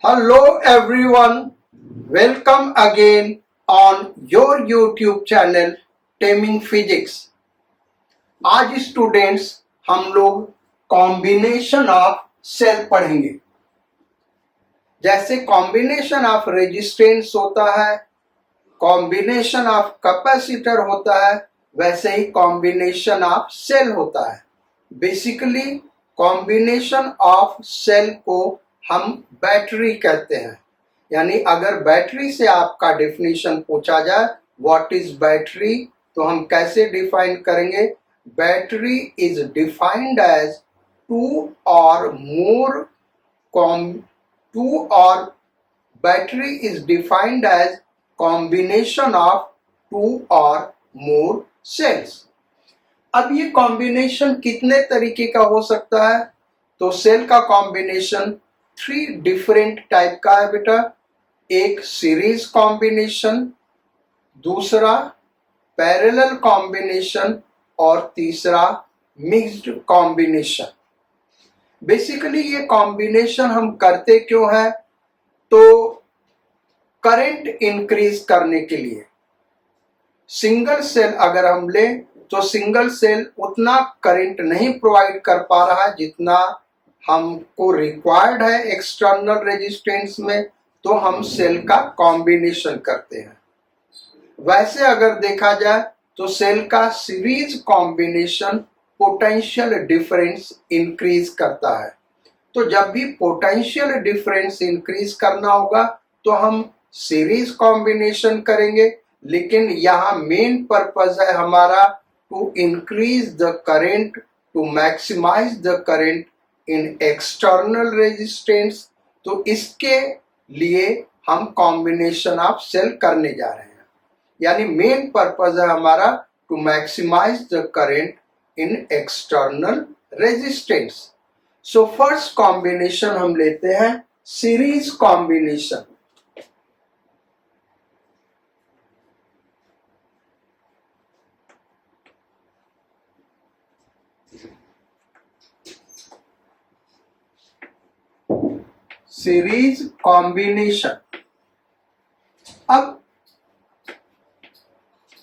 Hello everyone, welcome again on your YouTube channel Taming Physics। आज students हम लोग combination of cell पढ़ेंगे। जैसे कॉम्बिनेशन ऑफ रेजिस्टेंस होता है, कॉम्बिनेशन ऑफ कैपेसिटर होता है, वैसे ही कॉम्बिनेशन ऑफ सेल होता है। बेसिकली कॉम्बिनेशन ऑफ सेल को हम बैटरी कहते हैं। यानी अगर बैटरी से आपका डेफिनेशन पूछा जाए व्हाट इज बैटरी, तो हम कैसे डिफाइन करेंगे? Battery is defined as battery is defined as combination of two और मोर सेल्स। अब ये कॉम्बिनेशन कितने तरीके का हो सकता है? तो सेल का कॉम्बिनेशन 3 डिफरेंट टाइप का है बेटा। एक सीरीज कॉम्बिनेशन, दूसरा पैरेलल कॉम्बिनेशन और तीसरा मिक्स्ड कॉम्बिनेशन। बेसिकली ये कॉम्बिनेशन हम करते क्यों है? तो करंट इंक्रीज करने के लिए। सिंगल सेल अगर हम लें तो सिंगल सेल उतना करंट नहीं प्रोवाइड कर पा रहा है जितना हमको रिक्वायर्ड है एक्सटर्नल रेजिस्टेंस में, तो हम सेल का कॉम्बिनेशन करते हैं। वैसे अगर देखा जाए तो सेल का series combination potential difference increase करता है। तो जब भी पोटेंशियल डिफरेंस इंक्रीज करना होगा तो हम सीरीज कॉम्बिनेशन करेंगे, लेकिन यहाँ मेन पर्पस है हमारा to increase the current, to maximize the current in external resistance. तो इसके लिए हम कॉम्बिनेशन ऑफ सेल करने जा रहे हैं। यानी मेन पर्पस है हमारा to maximize the current in external resistance. So first combination हम लेते हैं सीरीज कॉम्बिनेशन। Series combination. अब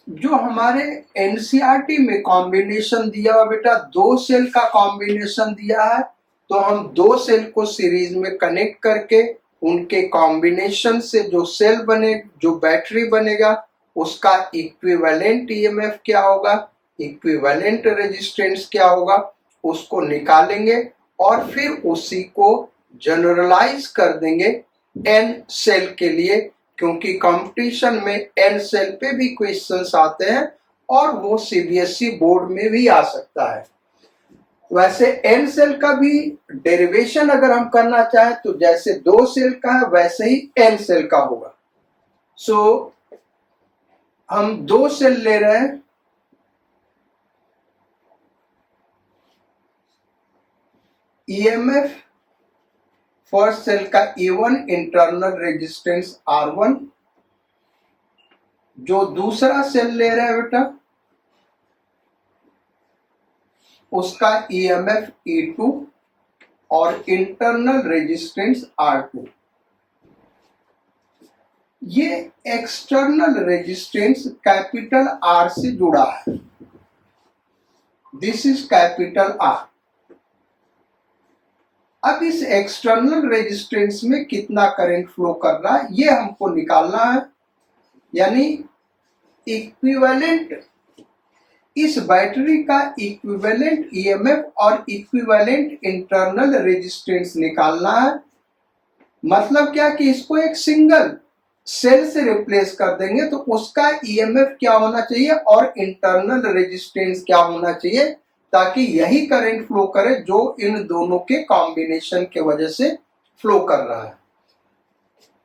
जो हमारे एनसीईआरटी में कॉम्बिनेशन दिया हुआ बेटा, 2 सेल का कॉम्बिनेशन दिया है, तो हम 2 सेल को सीरीज में कनेक्ट करके उनके कॉम्बिनेशन से जो सेल बने, जो बैटरी बनेगा, उसका इक्विवेलेंट ईएमएफ क्या होगा, इक्विवेलेंट रेजिस्टेंस क्या होगा, उसको निकालेंगे और फिर उसी को जनरलाइज कर देंगे एन सेल के लिए, क्योंकि कंपटीशन में एन सेल पे भी क्वेश्चंस आते हैं और वो सीबीएसई बोर्ड में भी आ सकता है। वैसे एन सेल का भी डेरिवेशन अगर हम करना चाहें तो जैसे 2 सेल का है वैसे ही एन सेल का होगा। सो हम 2 सेल ले रहे हैं। ईएमएफ फर्स्ट सेल का E1 इंटरनल रेजिस्टेंस R1, जो दूसरा सेल ले रहे हैं बेटा उसका EMF E2 और इंटरनल रेजिस्टेंस R2। ये एक्सटर्नल रेजिस्टेंस कैपिटल R से जुड़ा है। This is capital R। अब इस एक्सटर्नल रेजिस्टेंस में कितना करंट फ्लो कर रहा है ये हमको निकालना है। यानी इक्विवेलेंट, इस बैटरी का इक्विवेलेंट ईएमएफ और इक्विवेलेंट इंटरनल रेजिस्टेंस निकालना है। मतलब क्या कि इसको एक सिंगल सेल से रिप्लेस कर देंगे तो उसका ईएमएफ क्या होना चाहिए और इंटरनल रेजिस्टेंस क्या होना चाहिए, ताकि यही करंट फ्लो करे जो इन दोनों के कॉम्बिनेशन के वजह से फ्लो कर रहा है।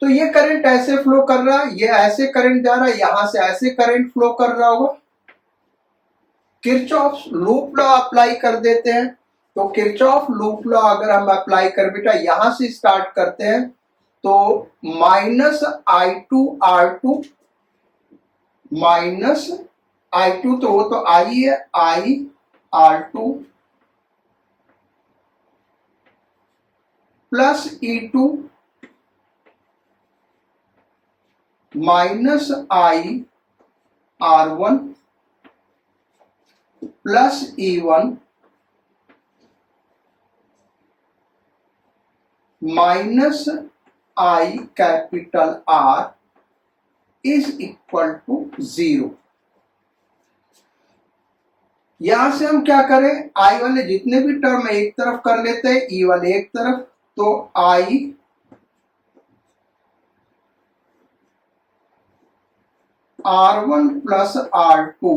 तो ये करंट ऐसे फ्लो कर रहा है, ये ऐसे करंट जा रहा है, यहां से ऐसे करंट फ्लो कर रहा होगा। किरचॉफ लूप लॉ अप्लाई कर देते हैं। तो किरचॉफ लूप लॉ अगर हम अप्लाई कर बेटा यहां से स्टार्ट करते हैं तो -I2R2 माइनस I2, तो वो तो I है, I_R2 plus E2 minus I R1 plus E1 minus I capital R is equal to 0। यहां से हम क्या करें, आई वाले जितने भी टर्म एक तरफ कर लेते हैं, ई वाले एक तरफ, तो I R1 plus R2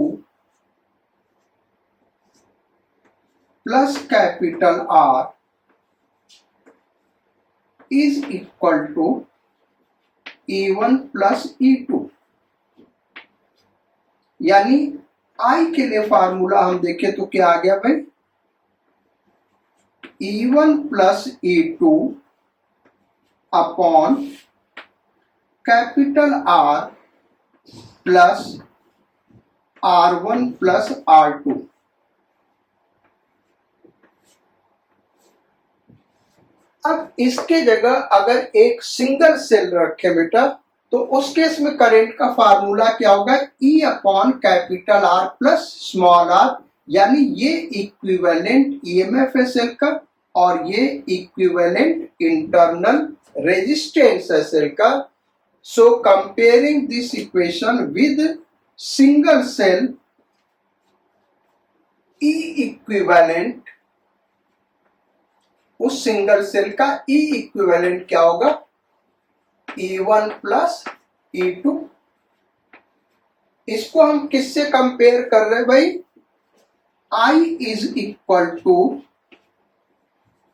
plus capital R is equal to E1 plus E2। यानी आई के लिए फार्मूला हम देखें तो क्या आ गया भाई, E1 plus E2 upon capital R plus R1 plus R2। अब इसके जगह अगर एक सिंगल सेल रखे बेटा, तो उस केस में करंट का फार्मूला क्या होगा, E upon capital R plus small r, यानी ये इक्विवेलेंट ईएमएफ है सेल का और ये इक्विवेलेंट इंटरनल रेजिस्टेंस है सेल का। So comparing this equation with single cell, E equivalent, उस सिंगल सेल का E इक्विवेलेंट क्या होगा, E1 प्लस E2। इसको हम किससे कंपेयर कर रहे हैं भाई, I is equal to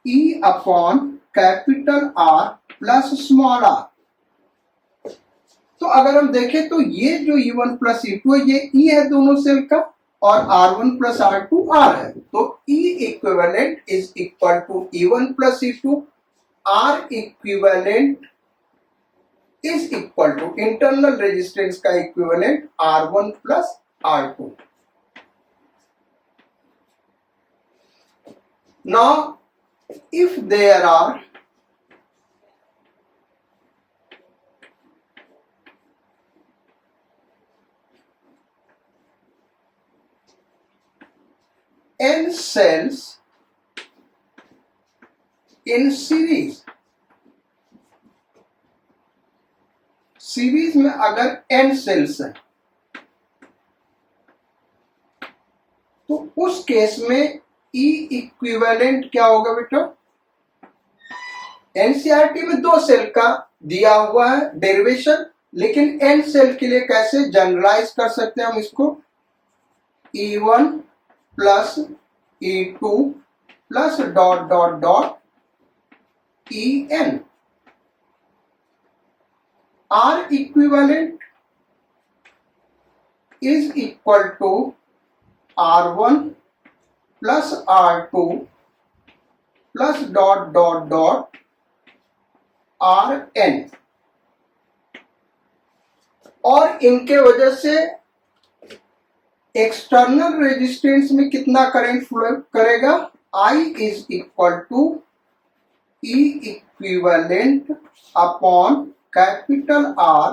E upon capital R plus small r। तो अगर हम देखें तो ये जो E1 प्लस E2 है, ये E है दोनों सेल का, और R1 प्लस R2 R है, तो E equivalent is equal to E1 plus E2, R equivalent is equal to internal resistance का equivalent R1 plus R2। Now if there are n cells in series, series में अगर n sales हैं, तो उस case में E equivalent क्या होगा बेटा, एनसीईआरटी में 2 सेल का दिया हुआ है डेरिवेशन, लेकिन n सेल के लिए कैसे जनरलाइज कर सकते हैं हम इसको, E1 plus E2 plus dot dot dot En। R equivalent is equal to R1 plus R2 plus dot dot dot Rn, और इनके वजह से एक्सटर्नल रेजिस्टेंस में कितना करंट फ्लो करेगा, I is equal to E equivalent upon capital R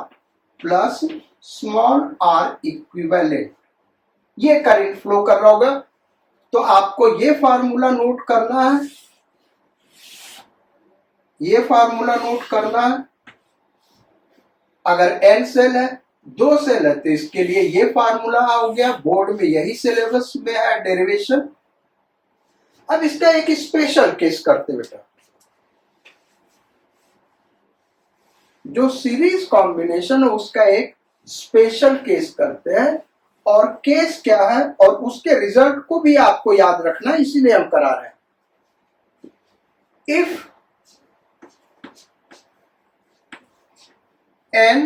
plus small r equivalent. ये current flow कर रहा होगा, तो आपको ये फार्मूला नोट करना है, ये फार्मूला नोट करना है। अगर n सेल है, 2 सेल है, तो इसके लिए ये फार्मूला हो गया, बोर्ड में यही सिलेबस में है डेरिवेशन। अब इसका एक स्पेशल केस करते बेटा, जो सीरीज कॉम्बिनेशन है उसका एक स्पेशल केस करते हैं, और केस क्या है और उसके रिजल्ट को भी आपको याद रखना है, इसीलिए हम करा रहे हैं। If n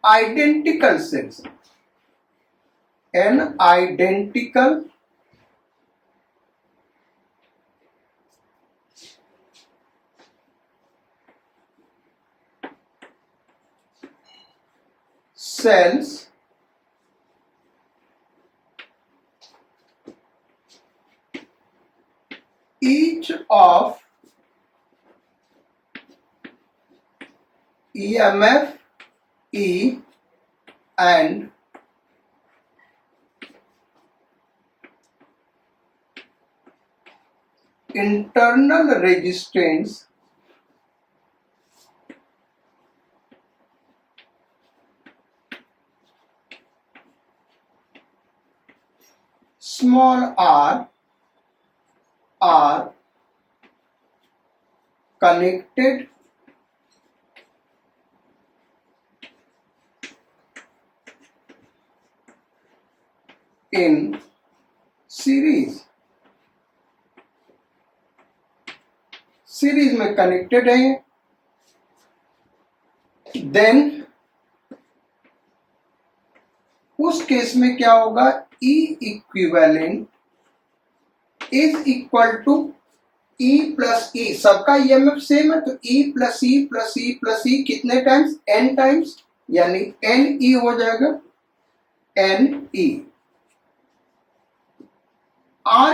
identical cells, n identical cells each of EMF E and internal resistance small r are connected in series में कनेक्टेड है ये। देन उस केस में क्या होगा, E equivalent is equal to E plus E, सबका EMF same है तो E plus E plus E plus E कितने टाइम्स, N टाइम्स, यानी NE हो जाएगा, NE। R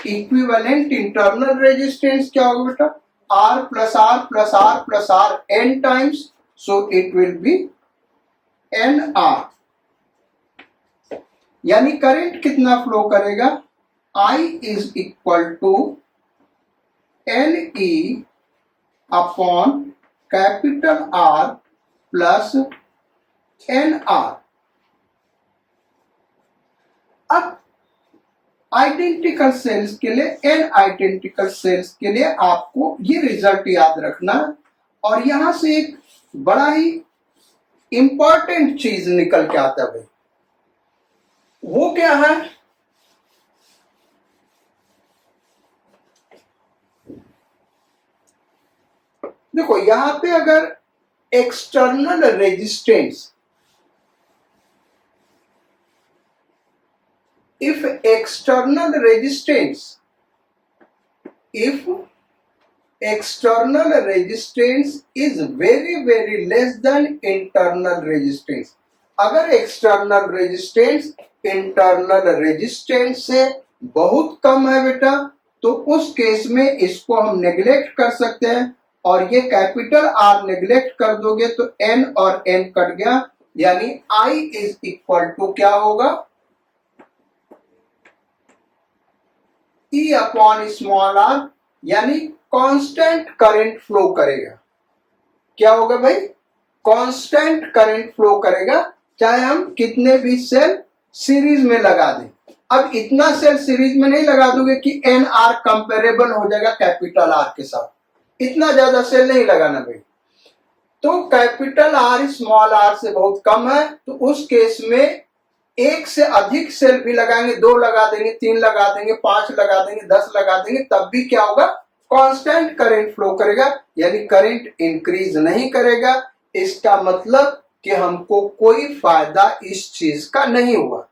equivalent internal resistance क्या होगा बेटा, R plus R plus R plus R N times, so it will be NR। यानी करंट कितना flow करेगा, I is equal to NE upon capital R plus NR। अब identical cells के लिए, N identical cells के लिए आपको ये रिजल्ट याद रखना, और यहां से एक बड़ा ही इंपॉर्टेंट चीज निकल के आता है भाई, वो क्या है, देखो यहां पे अगर external resistance, if external resistance is very very less than internal resistance, अगर external resistance internal resistance से बहुत कम है बेटा, तो उस केस में इसको हम नेग्लेक्ट कर सकते हैं, और ये कैपिटल R नेग्लेक्ट कर दोगे तो N और N कट गया, यानी I इज इक्वल टू क्या होगा, E अपॉन स्मॉल r, यानी कांस्टेंट करंट फ्लो करेगा। क्या होगा भाई, कांस्टेंट करंट फ्लो करेगा, चाहे हम कितने भी सेल सीरीज में लगा दें। अब इतना सेल सीरीज में नहीं लगा दोगे कि एन आर कंपेरेबल हो जाएगा कैपिटल आर के साथ, इतना ज्यादा सेल नहीं लगाना भाई। तो कैपिटल आर स्मॉल आर से बहुत कम है, तो उस केस में एक से अधिक सेल भी लगाएंगे, 2 लगा देंगे, 3 लगा देंगे, 5 लगा देंगे, 10 लगा देंगे, तब भी क्या होगा, कांस्टेंट करंट फ्लो करेगा, यानी करंट इंक्रीज नहीं करेगा। इसका मतलब कि हमको कोई फायदा इस चीज का नहीं हुआ।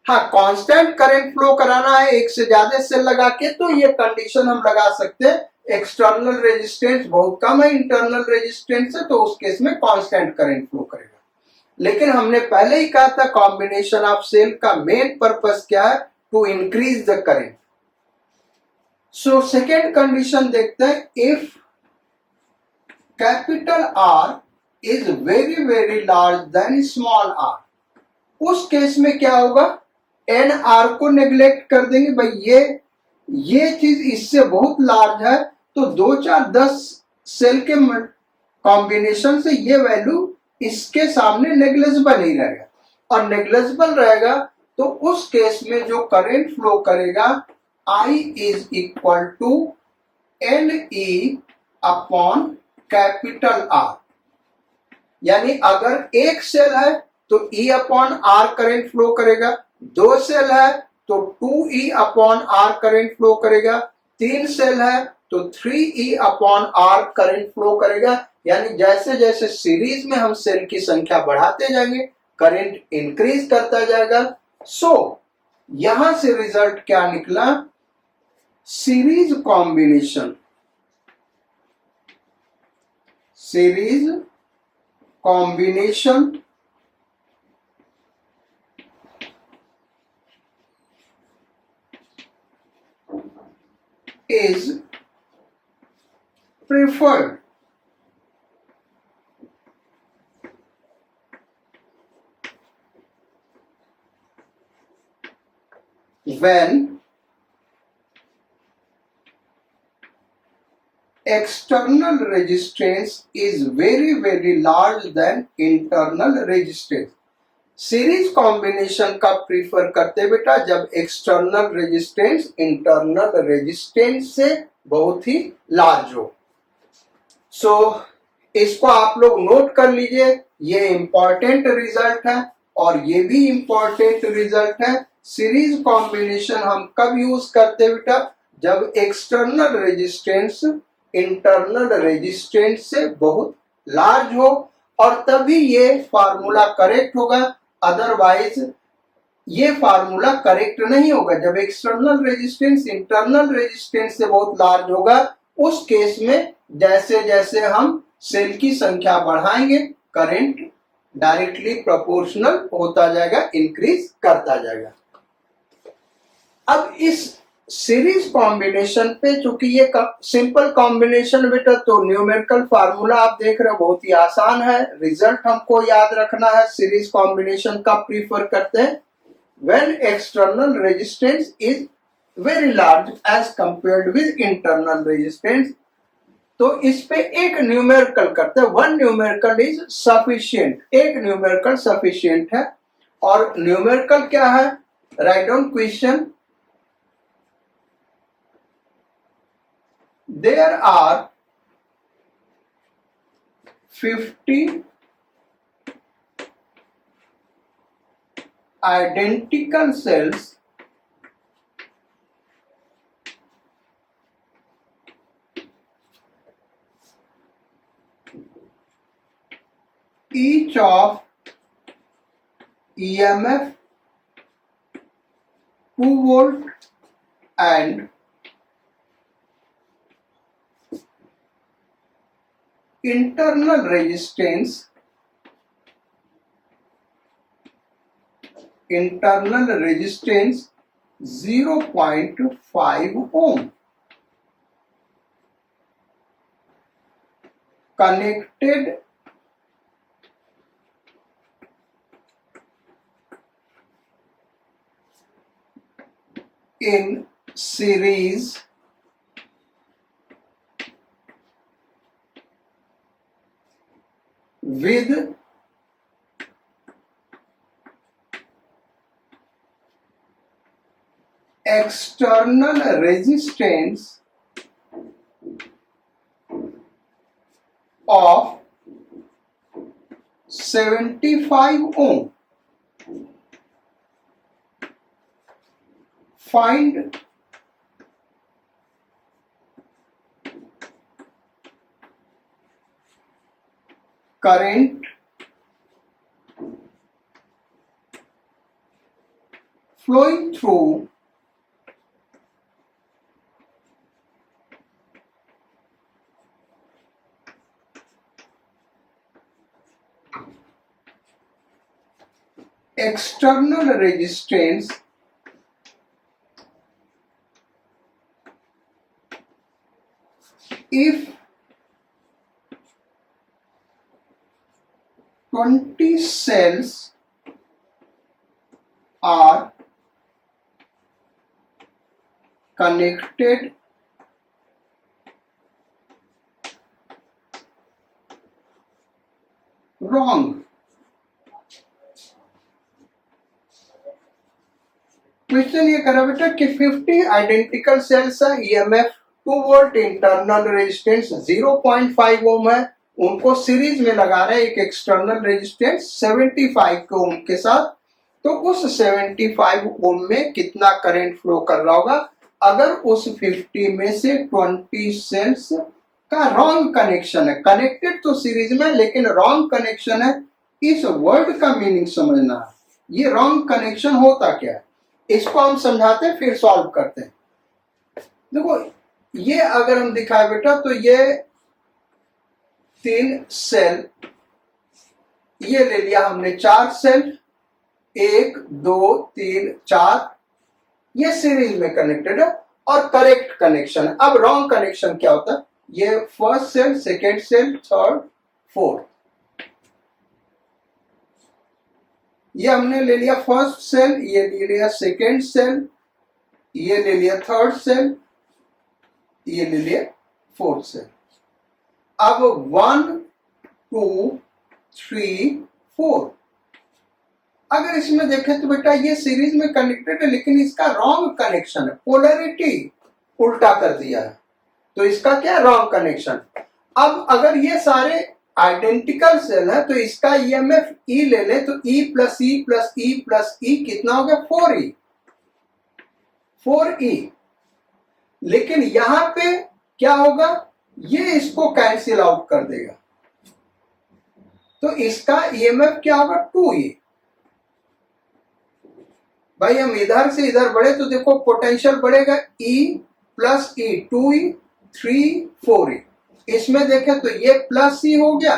हाँ, कांस्टेंट करंट फ्लो कराना है एक से ज्यादा सेल लगा के, तो ये कंडीशन हम लगा सकते हैं, एक्सटर्नल रेजिस्टेंस बहुत कम है इंटरनल रेजिस्टेंस से, तो उस केस में कांस्टेंट करंट फ्लो करेगा। लेकिन हमने पहले ही कहा था कॉम्बिनेशन ऑफ सेल का मेन पर्पस क्या है, to increase the current. So second condition देखते हैं, if capital R is very very large than small R, उस केस में क्या होगा, एन आर को नेग्लेक्ट कर देंगे भाई, ये चीज इससे बहुत लार्ज है, तो 2 4 10 सेल के कॉम्बिनेशन से ये वैल्यू इसके सामने नेग्लिजिबल ही रहेगा, और नेग्लिजिबल रहेगा तो उस केस में जो करंट फ्लो करेगा, I is equal to NE upon capital R। यानी अगर एक सेल है तो E upon R current flow करेगा, 2 सेल है तो 2E upon R current flow करेगा, 3 सेल है तो 3E upon R current flow करेगा। यानी जैसे जैसे सीरीज में हम सेल की संख्या बढ़ाते जाएंगे, करंट इंक्रीज करता जाएगा। सो यहां से रिजल्ट क्या निकला, series combination is preferred when external resistance is very large than internal resistance. Series combination का प्रीफर करते बेटा जब एक्सटर्नल रेजिस्टेंस इंटरनल रेजिस्टेंस से बहुत ही लार्ज हो. सो इसको आप लोग नोट कर लीजिए, ये इंपॉर्टेंट रिजल्ट है और ये भी इंपॉर्टेंट रिजल्ट है. सीरीज कॉम्बिनेशन हम कब यूज करते बेटा जब एक्सटर्नल रेजिस्टेंस इंटरनल रेजिस्टेंस से बहुत लार्ज हो, और तभी ये फार्मूला करेक्ट होगा. अदरवाइज ये फार्मूला करेक्ट नहीं होगा. जब एक्सटर्नल रेजिस्टेंस इंटरनल रेजिस्टेंस से बहुत लार्ज होगा, उस केस में जैसे जैसे हम सेल की संख्या बढ़ाएंगे करंट डायरेक्टली प्रोपोर्शनल होता जाएगा, इंक्रीज करता जाएगा. अब इस सीरीज कॉम्बिनेशन पे चूंकि ये सिंपल कॉम्बिनेशन बेटा, तो न्यूमेरिकल फार्मूला आप देख रहे हो बहुत ही आसान है. रिजल्ट हमको याद रखना है. सीरीज कॉम्बिनेशन का प्रीफर करते हैं when external resistance is very large as compared with internal resistance. तो इस पे एक न्यूमेरिकल करते हैं. One numerical is sufficient. एक न्यूमेरिकल सफिशिएंट है. और न्यूमेरिकल क्या है? Write down question. There are 50 identical cells each of EMF 2 volt and internal resistance 0.5 ohm connected in series with external resistance of 75 ohm. Find current flowing through external resistance if 20 cells are connected wrong. Question ये करा बेटा कि 50 identical sales है, EMF 2 volt, internal resistance 0.5 ओम है, उनको series में लगा रहे हैं एक एक्सटर्नल रेजिस्टेंस 75 ओम के साथ. तो उस 75 ओम में कितना करंट फ्लो कर रहा होगा अगर उस 50 में से 20 सेल्स का रॉन्ग कनेक्शन है. कनेक्टेड तो सीरीज में लेकिन रॉन्ग कनेक्शन है. इस वर्ड का मीनिंग समझना है. ये रॉन्ग कनेक्शन होता क्या है इसको हम समझाते हैं फिर सॉल्व करते हैं. देखो ये अगर हम दिखाए बेटा तो ये 3 सेल, ये ले लिया हमने 4 सेल, 1 2 3 4, ये सीरीज में कनेक्टेड है और करेक्ट कनेक्शन है. अब रॉन्ग कनेक्शन क्या होता है? ये first cell, second cell, third, fourth. ये हमने ले लिया फर्स्ट सेल, ये ले लिया सेकेंड सेल, ये ले लिया थर्ड सेल, ये ले लिया फोर्थ सेल। अब 1 2 3 4, अगर इसमें देखें तो बेटा ये सीरीज में कनेक्टेड है, लेकिन इसका रॉन्ग कनेक्शन है, पोलैरिटी उल्टा कर दिया है, तो इसका क्या रॉन्ग कनेक्शन। अब अगर ये सारे आइडेंटिकल सेल है तो इसका ईएमएफ ई ले ले, तो E plus E plus E plus E कितना हो गया 4E, 4E। लेकिन यहां पे क्या होगा, ये इसको कैंसिल आउट कर देगा, तो इसका ईएमएफ क्या होगा 2E। भाई हम इधर से इधर बढ़े तो देखो पोटेंशियल बढ़ेगा, E प्लस ई 2E 3 4E। इसमें देखें तो ये प्लस ई हो गया,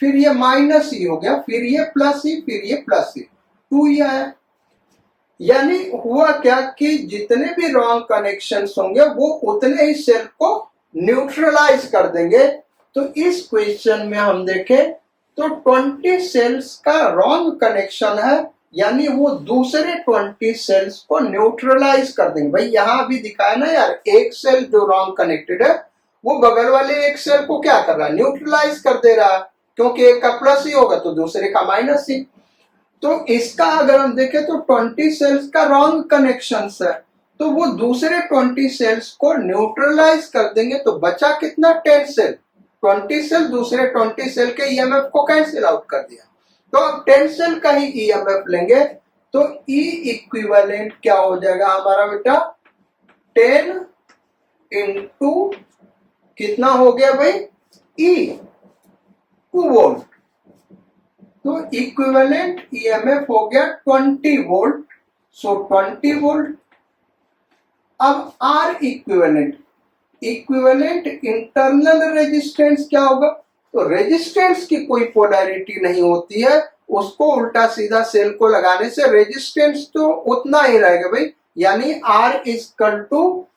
फिर ये माइनस ई हो गया, फिर ये प्लस ई, फिर ये प्लस ई, 2E आया। यानी हुआ क्या कि जितने भी रॉन्ग कनेक्शंस होंगे वो उतने ही सेल को न्यूट्रलाइज कर देंगे। तो इस क्वेश्चन में हम देखें तो 20 सेल्स का रॉन्ग कनेक्शन है, यानी वो दूसरे 20 सेल्स को न्यूट्रलाइज कर देंगे। भाई यहां भी दिखाया ना यार, एक सेल जो रॉन्ग कनेक्टेड है वो बगल वाले एक सेल को क्या कर रहा है, न्यूट्रलाइज कर दे रहा है, क्योंकि एक का प्लस ही होगा तो दूसरे का माइनस ही। तो इसका अगर हम देखें तो 20 सेल्स का रॉन्ग कनेक्शन है, तो वो दूसरे 20 सेल्स को न्यूट्रलाइज कर देंगे, तो बचा कितना 10 सेल, 20 सेल दूसरे 20 सेल के ईएमएफ को कैंसिल आउट कर दिया। तो अब 10 सेल का ही ईएमएफ लेंगे, तो ई इक्विवेलेंट क्या हो जाएगा हमारा बेटा 10 इंटू कितना हो गया भाई ई 2 वोल्ट, तो इक्विवेलेंट ईएमएफ हो गया 20 वोल्ट, सो 20 वोल्ट। अब R equivalent, equivalent internal resistance क्या होगा, तो रेजिस्टेंस की कोई पोलैरिटी नहीं होती है, उसको उल्टा सीधा सेल को लगाने से रेजिस्टेंस तो उतना ही रहेगा भाई, यानी R equal to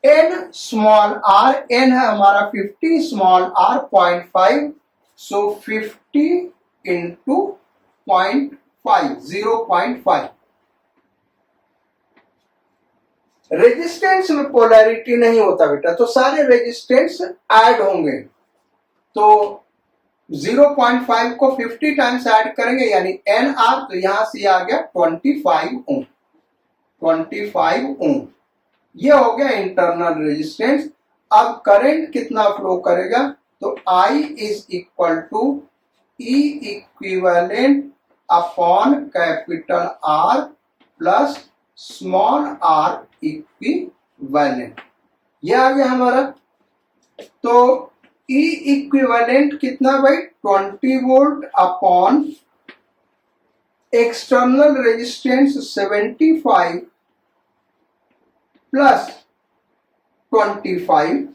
N small R, N है हमारा 50, small R 0.5, so 50 into 0.5, 0.5। Resistance में पोलैरिटी नहीं होता बेटा, तो सारे रेजिस्टेंस ऐड होंगे, तो 0.5 को 50 टाइम्स ऐड करेंगे यानी एन आर, तो यहां से आ गया 25 ओम, 25 ओम। ये हो गया इंटरनल रेजिस्टेंस। अब करंट कितना फ्लो करेगा, तो I is equal to E equivalent upon capital R plus small R equivalent, ये आ गया हमारा। तो ई इक्विवेलेंट कितना भाई 20 volt upon external resistance 75 plus 25,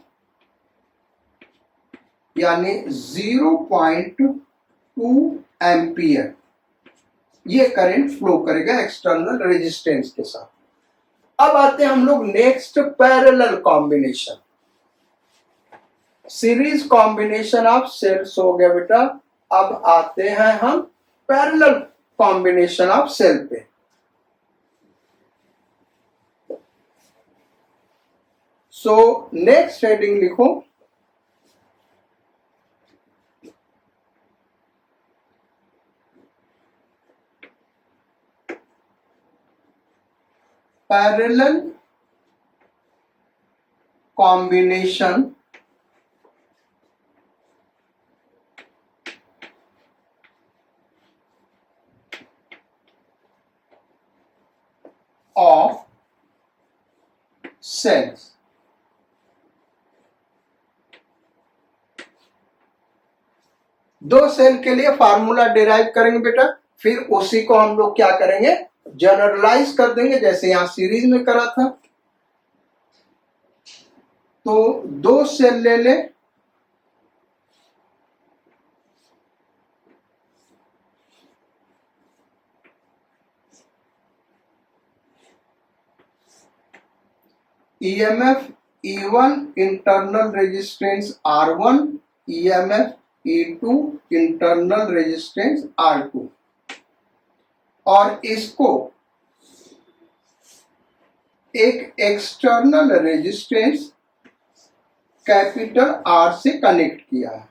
यानी 0.2 एम्पियर, ये करंट फ्लो करेगा एक्सटर्नल रेजिस्टेंस के साथ। अब आते हैं हम लोग next parallel combination, series combination of cells हो गया बेटा। अब आते हैं हम पैरेलल कॉम्बिनेशन ऑफ सेल पे। सो नेक्स्ट हेडिंग लिखो पैरेलल कॉम्बिनेशन ऑफ सेल्स। दो सेल के लिए फार्मूला डिराइव करेंगे बेटा, फिर उसी को हम लोग क्या करेंगे जनरलाइज कर देंगे, जैसे यहां सीरीज में करा था। तो दो सेल ले ले, EMF E1 internal resistance R1, EMF E2 internal resistance R2, और इसको एक एक्सटर्नल रेजिस्टेंस कैपिटल आर से कनेक्ट किया है।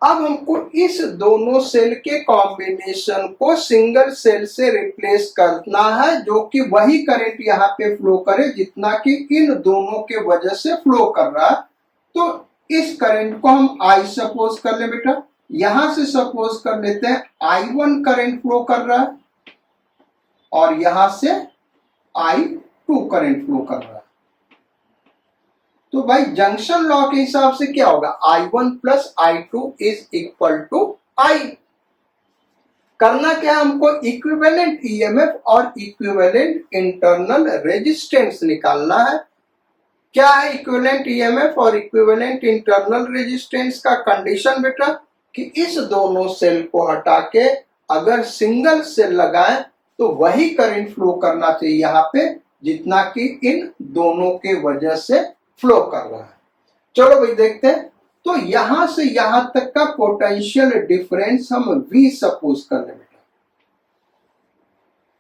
अब हमको इस दोनों सेल के कॉम्बिनेशन को सिंगल सेल से रिप्लेस करना है, जो कि वही करंट यहाँ पे फ्लो करे जितना कि इन दोनों के वजह से फ्लो कर रहा है। तो इस करंट को हम आई सपोज कर ले बेटा, यहां से सपोज कर लेते हैं I1 करंट फ्लो कर रहा है और यहां से I2 करंट फ्लो कर रहा है। तो भाई जंक्शन लॉ के हिसाब से क्या होगा, I1 plus I2 is equal to I। करना क्या है, हमको इक्विवेलेंट ईएमएफ और इक्विवेलेंट इंटरनल रेजिस्टेंस निकालना है। क्या है इक्विवेलेंट ईएमएफ और इक्विवेलेंट इंटरनल रेजिस्टेंस का कंडीशन बेटा, कि इस दोनों सेल को हटा के अगर सिंगल सेल लगाएं तो वही करंट फ्लो करना चाहिए यहाँ पे जितना कि इन दोनों के वजह से फ्लो कर रहा है। चलो भाई देखते हैं। तो यहां से यहां तक का पोटेंशियल डिफरेंस हम V सपोज कर ले बेटा।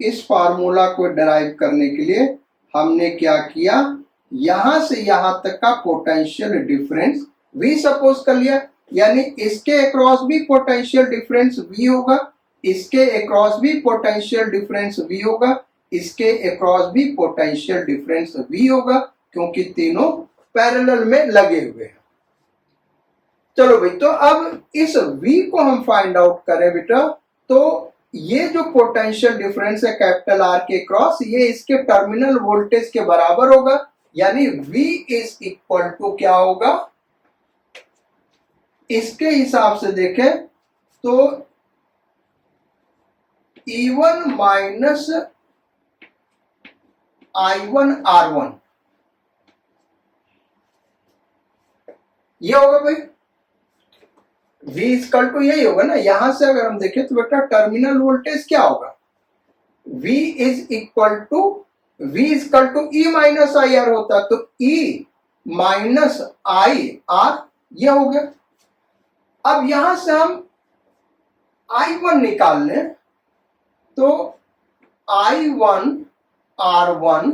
इस फार्मूला को डिराइव करने के लिए हमने क्या किया, यहां से यहां तक का पोटेंशियल डिफरेंस V सपोज कर लिया, यानी इसके अक्रॉस भी पोटेंशियल डिफरेंस V होगा, इसके अक्रॉस भी पोटेंशियल डिफरेंस V होगा, इसके अक्रॉस भी पोटेंशियल डिफरेंस V होगा, क्योंकि तीनों पैरेलल में लगे हुए हैं। चलो भाई, तो अब इस V को हम फाइंड आउट करें बेटा, तो ये जो पोटेंशियल डिफरेंस है कैपिटल R के क्रॉस, ये इसके टर्मिनल वोल्टेज के बराबर होगा, यानी V इज इक्वल टू क्या होगा, इसके हिसाब से देखें तो E1 माइनस I1 R1 ये होगा भाई। V इक्वल टू यही होगा ना, यहां से अगर हम देखें तो बेटा टर्मिनल वोल्टेज क्या होगा, V is equal to E minus I R होता, तो E माइनस आई आर ये हो गया। अब यहां से हम I1 निकाल लें तो I1 R1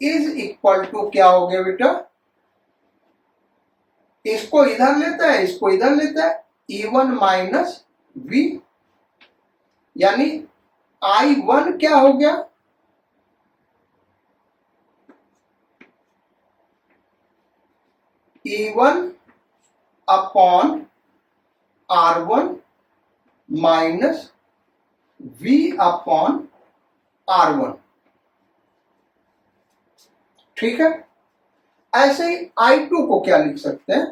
is equal to क्या हो गया बेटा, इसको इधर लेता है, इसको इधर लेता है, E1 माइनस V, यानी I1 क्या हो गया, E1 upon R1 minus V upon R1। ठीक है, ऐसे ही I2 को क्या लिख सकते हैं,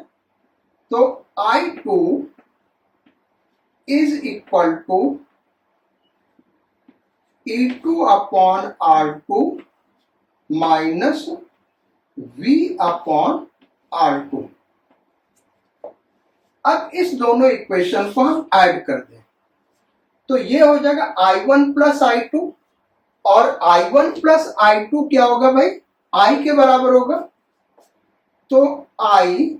तो I2 is equal to E2 upon R2 minus V upon R2। अब इस दोनों इक्वेशन को हम ऐड कर दें तो ये हो जाएगा I1 प्लस I2, और I1 प्लस I2 क्या होगा भाई, I के बराबर होगा, तो I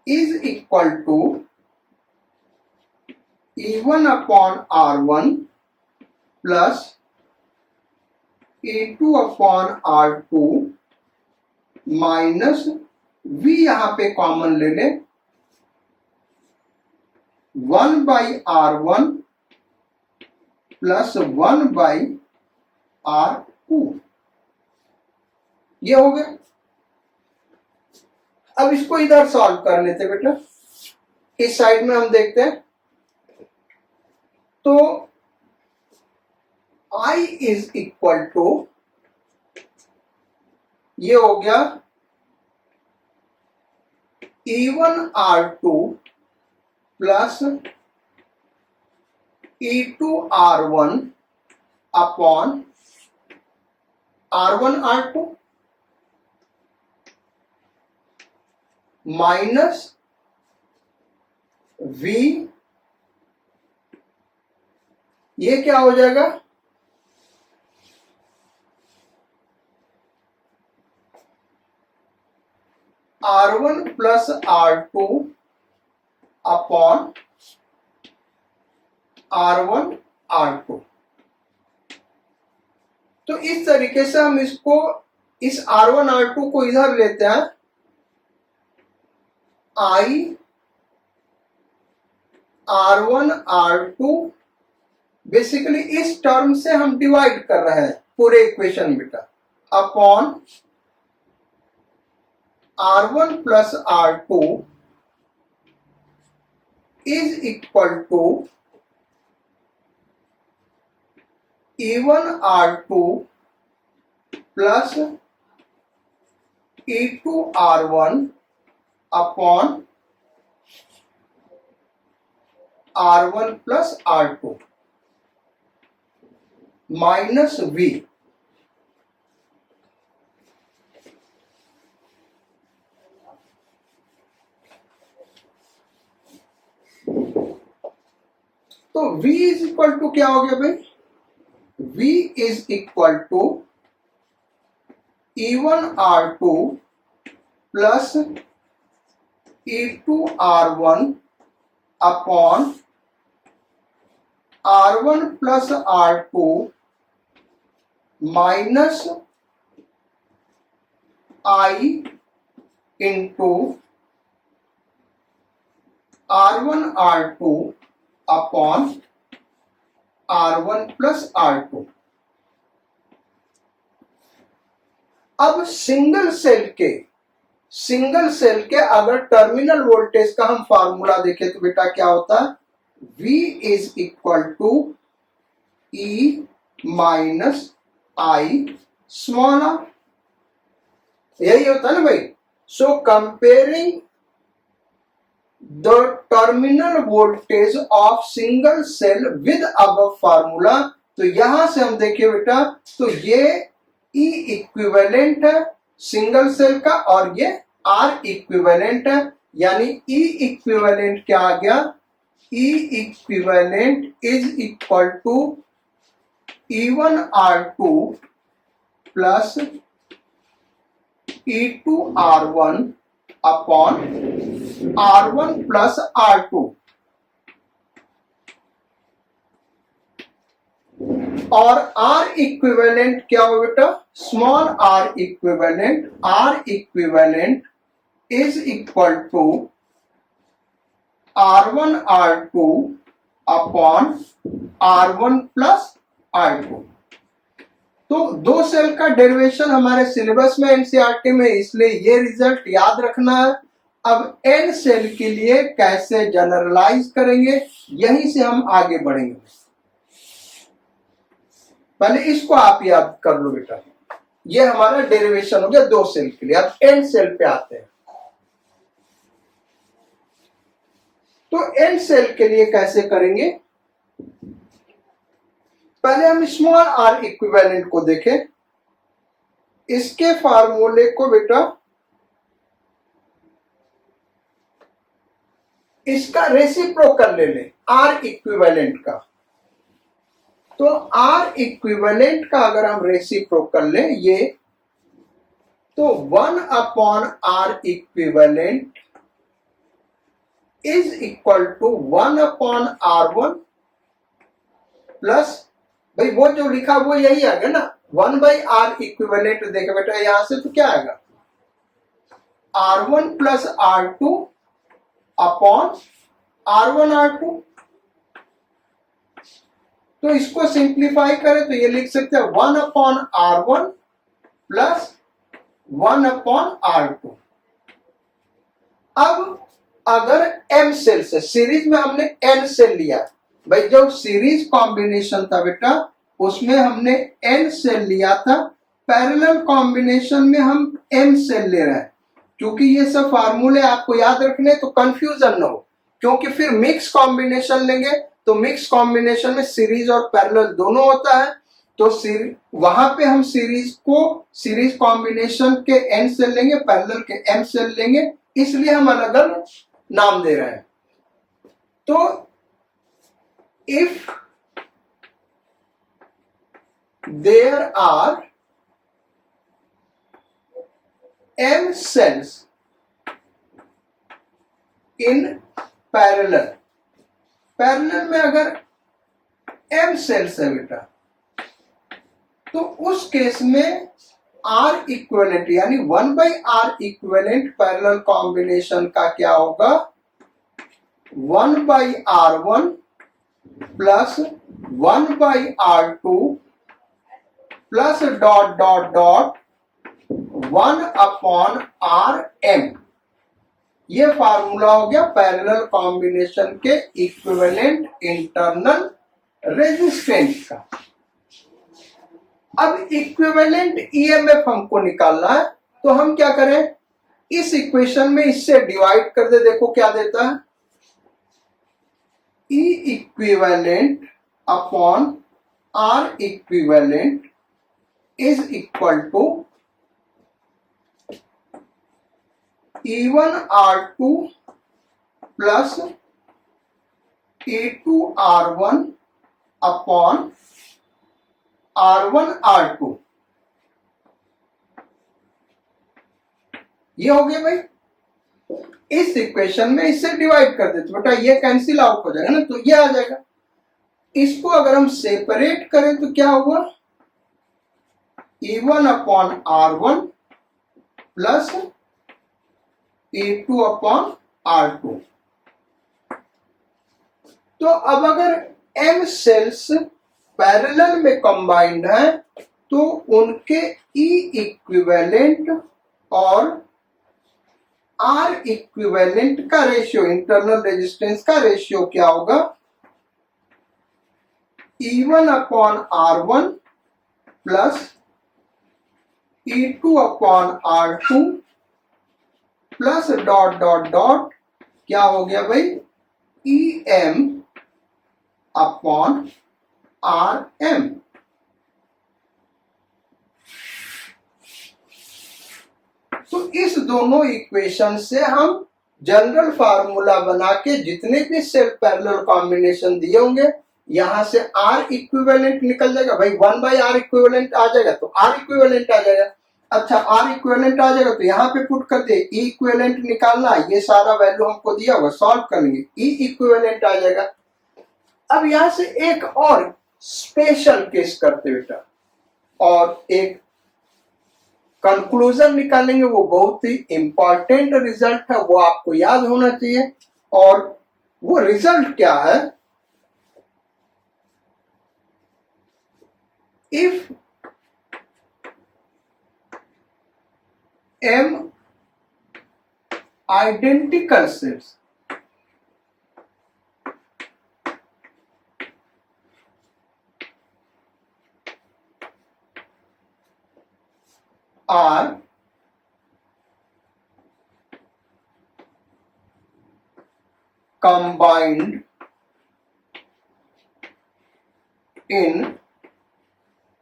is equal to E1 upon R1 plus E2 upon R2 minus V यहां पे कॉमन ले ले, 1 by R1 plus 1 by R2 ये हो गया। अब इसको इधर सॉल्व कर लेते बेटा, इस साइड में हम देखते हैं तो I इज इक्वल टू ये हो गया E1 R2 plus E2 R1 upon R1 R2 minus V, ये क्या हो जाएगा, R1 plus R2 upon R1 R2। तो इस तरीके से हम इसको, इस R1 R2 को इधर लेते हैं, I R1 R2 बेसिकली इस टर्म से हम डिवाइड कर रहे हैं पूरे इक्वेशन बेटा, upon R1 plus R2 is equal to E1 R2 plus E2 R1 upon R1 plus R2 minus V। तो V इज इक्वल टू क्या हो गया भाई, V is equal to E1 R2 plus E2 R1 upon R1 plus R2 minus I into R1 R2 upon R1 plus R2। अब single cell के अगर terminal voltage का हम फार्मूला देखें तो बेटा क्या होता है, V is equal to E minus I small r, यही होता है ना भाई। So comparing the terminal voltage of single cell with above formula, तो यहां से हम देखें बेटा तो ये E इक्विवेलेंट है सिंगल सेल का और ये R इक्विवेलेंट है, यानी E इक्विवेलेंट क्या आ गया, E equivalent is equal to E1 R2 plus E2 R1 upon R1 plus R2। और R इक्विवेलेंट क्या हो बेटा, small r equivalent is equal to R1 R2 upon R1 plus R2। तो दो सेल का डेरिवेशन हमारे सिलेबस में NCERT में, इसलिए ये रिजल्ट याद रखना है। अब n सेल के लिए कैसे जनरलाइज करेंगे, यहीं से हम आगे बढ़ेंगे। पहले इसको आप याद कर लो बेटा, ये हमारा डेरिवेशन हो गया दो सेल के लिए। अब n सेल पे आते हैं, तो n सेल के लिए कैसे करेंगे, पहले हम स्मॉल r इक्विवेलेंट को देखें। इसके फार्मूले को बेटा, इसका रेसिप्रोकल ले लें R इक्विवेलेंट का। तो R इक्विवेलेंट का अगर हम रेसिप्रोकल लें ये, तो 1 upon R equivalent is equal to 1 upon R1 plus, भाई वो जो लिखा वो यही आ गया ना, 1 बाई R इक्विवेलेंट। देखो बेटा यहां से तो क्या आएगा, R1 plus R2 upon R1 R2। तो इसको सिंप्लीफाई करें तो ये लिख सकते हैं 1 upon R1 plus 1 upon R2। अब अगर m सेल से, सीरीज में हमने n सेल लिया, भाई जो सीरीज कॉम्बिनेशन था बेटा उसमें हमने n सेल लिया था, पैरेलल कॉम्बिनेशन में हम m सेल ले रहे हैं। क्योंकि ये सब फार्मूले आपको याद रखने तो कंफ्यूजन ना हो, क्योंकि फिर मिक्स कॉम्बिनेशन लेंगे तो मिक्स कॉम्बिनेशन में सीरीज और पैरेलल दोनों होता है। तो वहां पे हम सीरीज कॉम्बिनेशन के n सेल लेंगे, पैरेलल के m सेल लेंगे, इसलिए हम अलग अलग नाम दे रहे हैं। तो if there are m cells in parallel में अगर m सेल्स है बेटा, तो उस केस में आर इक्विवेलेंट यानी 1/r इक्विवेलेंट पैरेलल कॉम्बिनेशन का क्या होगा, 1/r1 plus 1/r2 plus dot dot dot 1/rm। ये फार्मूला हो गया पैरेलल कॉम्बिनेशन के इक्विवेलेंट इंटरनल रेजिस्टेंस का। अब इक्विवेलेंट ईएमएफ हमको निकालना है, तो हम क्या करें, इस इक्वेशन में इससे डिवाइड कर दे। देखो क्या देता है, E equivalent upon R equivalent is equal to E1R2 plus E2R1 upon R1R2। ये हो गया भाई। इस इक्वेशन में इससे डिवाइड कर देते बेटा, ये कैंसिल आउट हो जाएगा ना, तो ये आ जाएगा। इसको अगर हम सेपरेट करें तो क्या होगा, E1 upon R1 plus E2 upon R2। तो अब अगर m सेल्स पैरेलल में कंबाइंड है तो उनके E इक्विवेलेंट और R इक्विवेलेंट का रेशियो, इंटरनल रेजिस्टेंस का रेशियो क्या होगा, E1 upon R1 plus E2 upon R2 plus dot dot dot क्या हो गया भाई, EM अपॉन RM। तो इस दोनों इक्वेशन से हम जनरल फार्मूला बना के जितने भी सेल्फ पैरेलल कॉम्बिनेशन दिए होंगे, यहां से R इक्विवेलेंट निकल जाएगा भाई, 1/r इक्विवेलेंट आ जाएगा तो R इक्विवेलेंट आ जाएगा। अच्छा, R इक्विवेलेंट आ जाएगा तो यहाँ पे पुट कर दे, E इक्विवेलेंट निकालना, ये सारा वैल्यू हमको दिया हुआ, सॉल्व कर लेंगे, E इक्विवेलेंट आ जाएगा। अब यहां से एक और स्पेशल केस करते बेटा और एक कंक्लूजन निकालेंगे, वो बहुत ही इंपॉर्टेंट रिजल्ट है, वो आपको याद होना चाहिए। और वो रिजल्ट क्या है, if m identical sets are combined in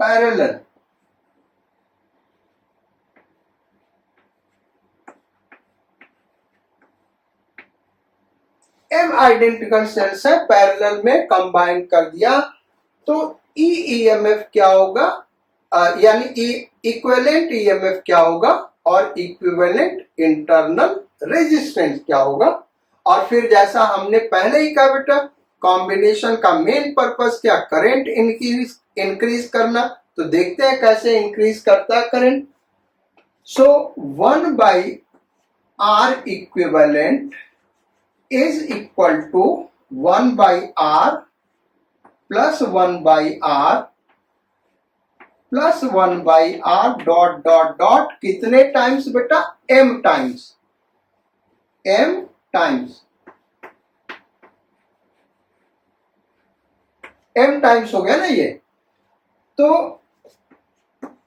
parallel, m identical sales है, पैरेलल में कंबाइन कर दिया तो ईएमएफ क्या होगा, यानी इक्विवेलेंट ईएमएफ क्या होगा और इक्विवेलेंट इंटरनल रेजिस्टेंस क्या होगा। और फिर जैसा हमने पहले ही कहा बेटा, कॉम्बिनेशन का मेन पर्पस क्या, करंट इंक्रीज करना। तो देखते हैं कैसे इंक्रीज करता है current. So 1/r equivalent is equal to 1/r plus 1/r plus 1/r dot dot dot कितने टाइम्स बेटा, m times, m times, m times हो गया ना ये। तो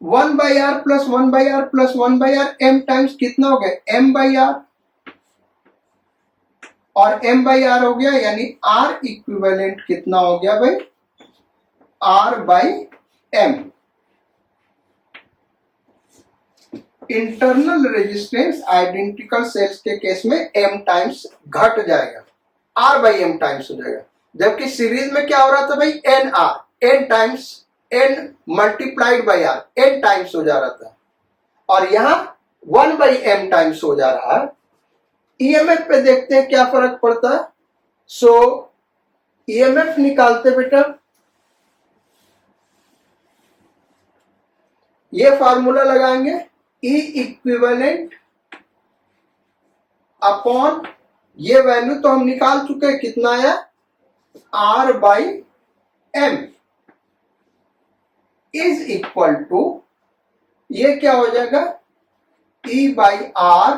1/r plus 1/r plus 1/r m times कितना हो गया, m/r और m/r हो गया, यानी R इक्विवेलेंट कितना हो गया भाई, R/m। Internal resistance identical cells के केस में m टाइम्स घट जाएगा, R/m टाइम्स हो जाएगा। जबकि सीरीज में क्या हो रहा था भाई, NR, n times, n multiplied by r, n times हो जा रहा था, और यहां 1/m टाइम्स हो जा रहा है। ईएमएफ पे देखते हैं क्या फर्क पड़ता है। सो ईएमएफ निकालते बेटा, ये फार्मूला लगाएंगे, ई इक्विवेलेंट अपॉन ये वैल्यू तो हम निकाल चुके हैं, कितना आया R by M is equal to, ये क्या हो जाएगा E by R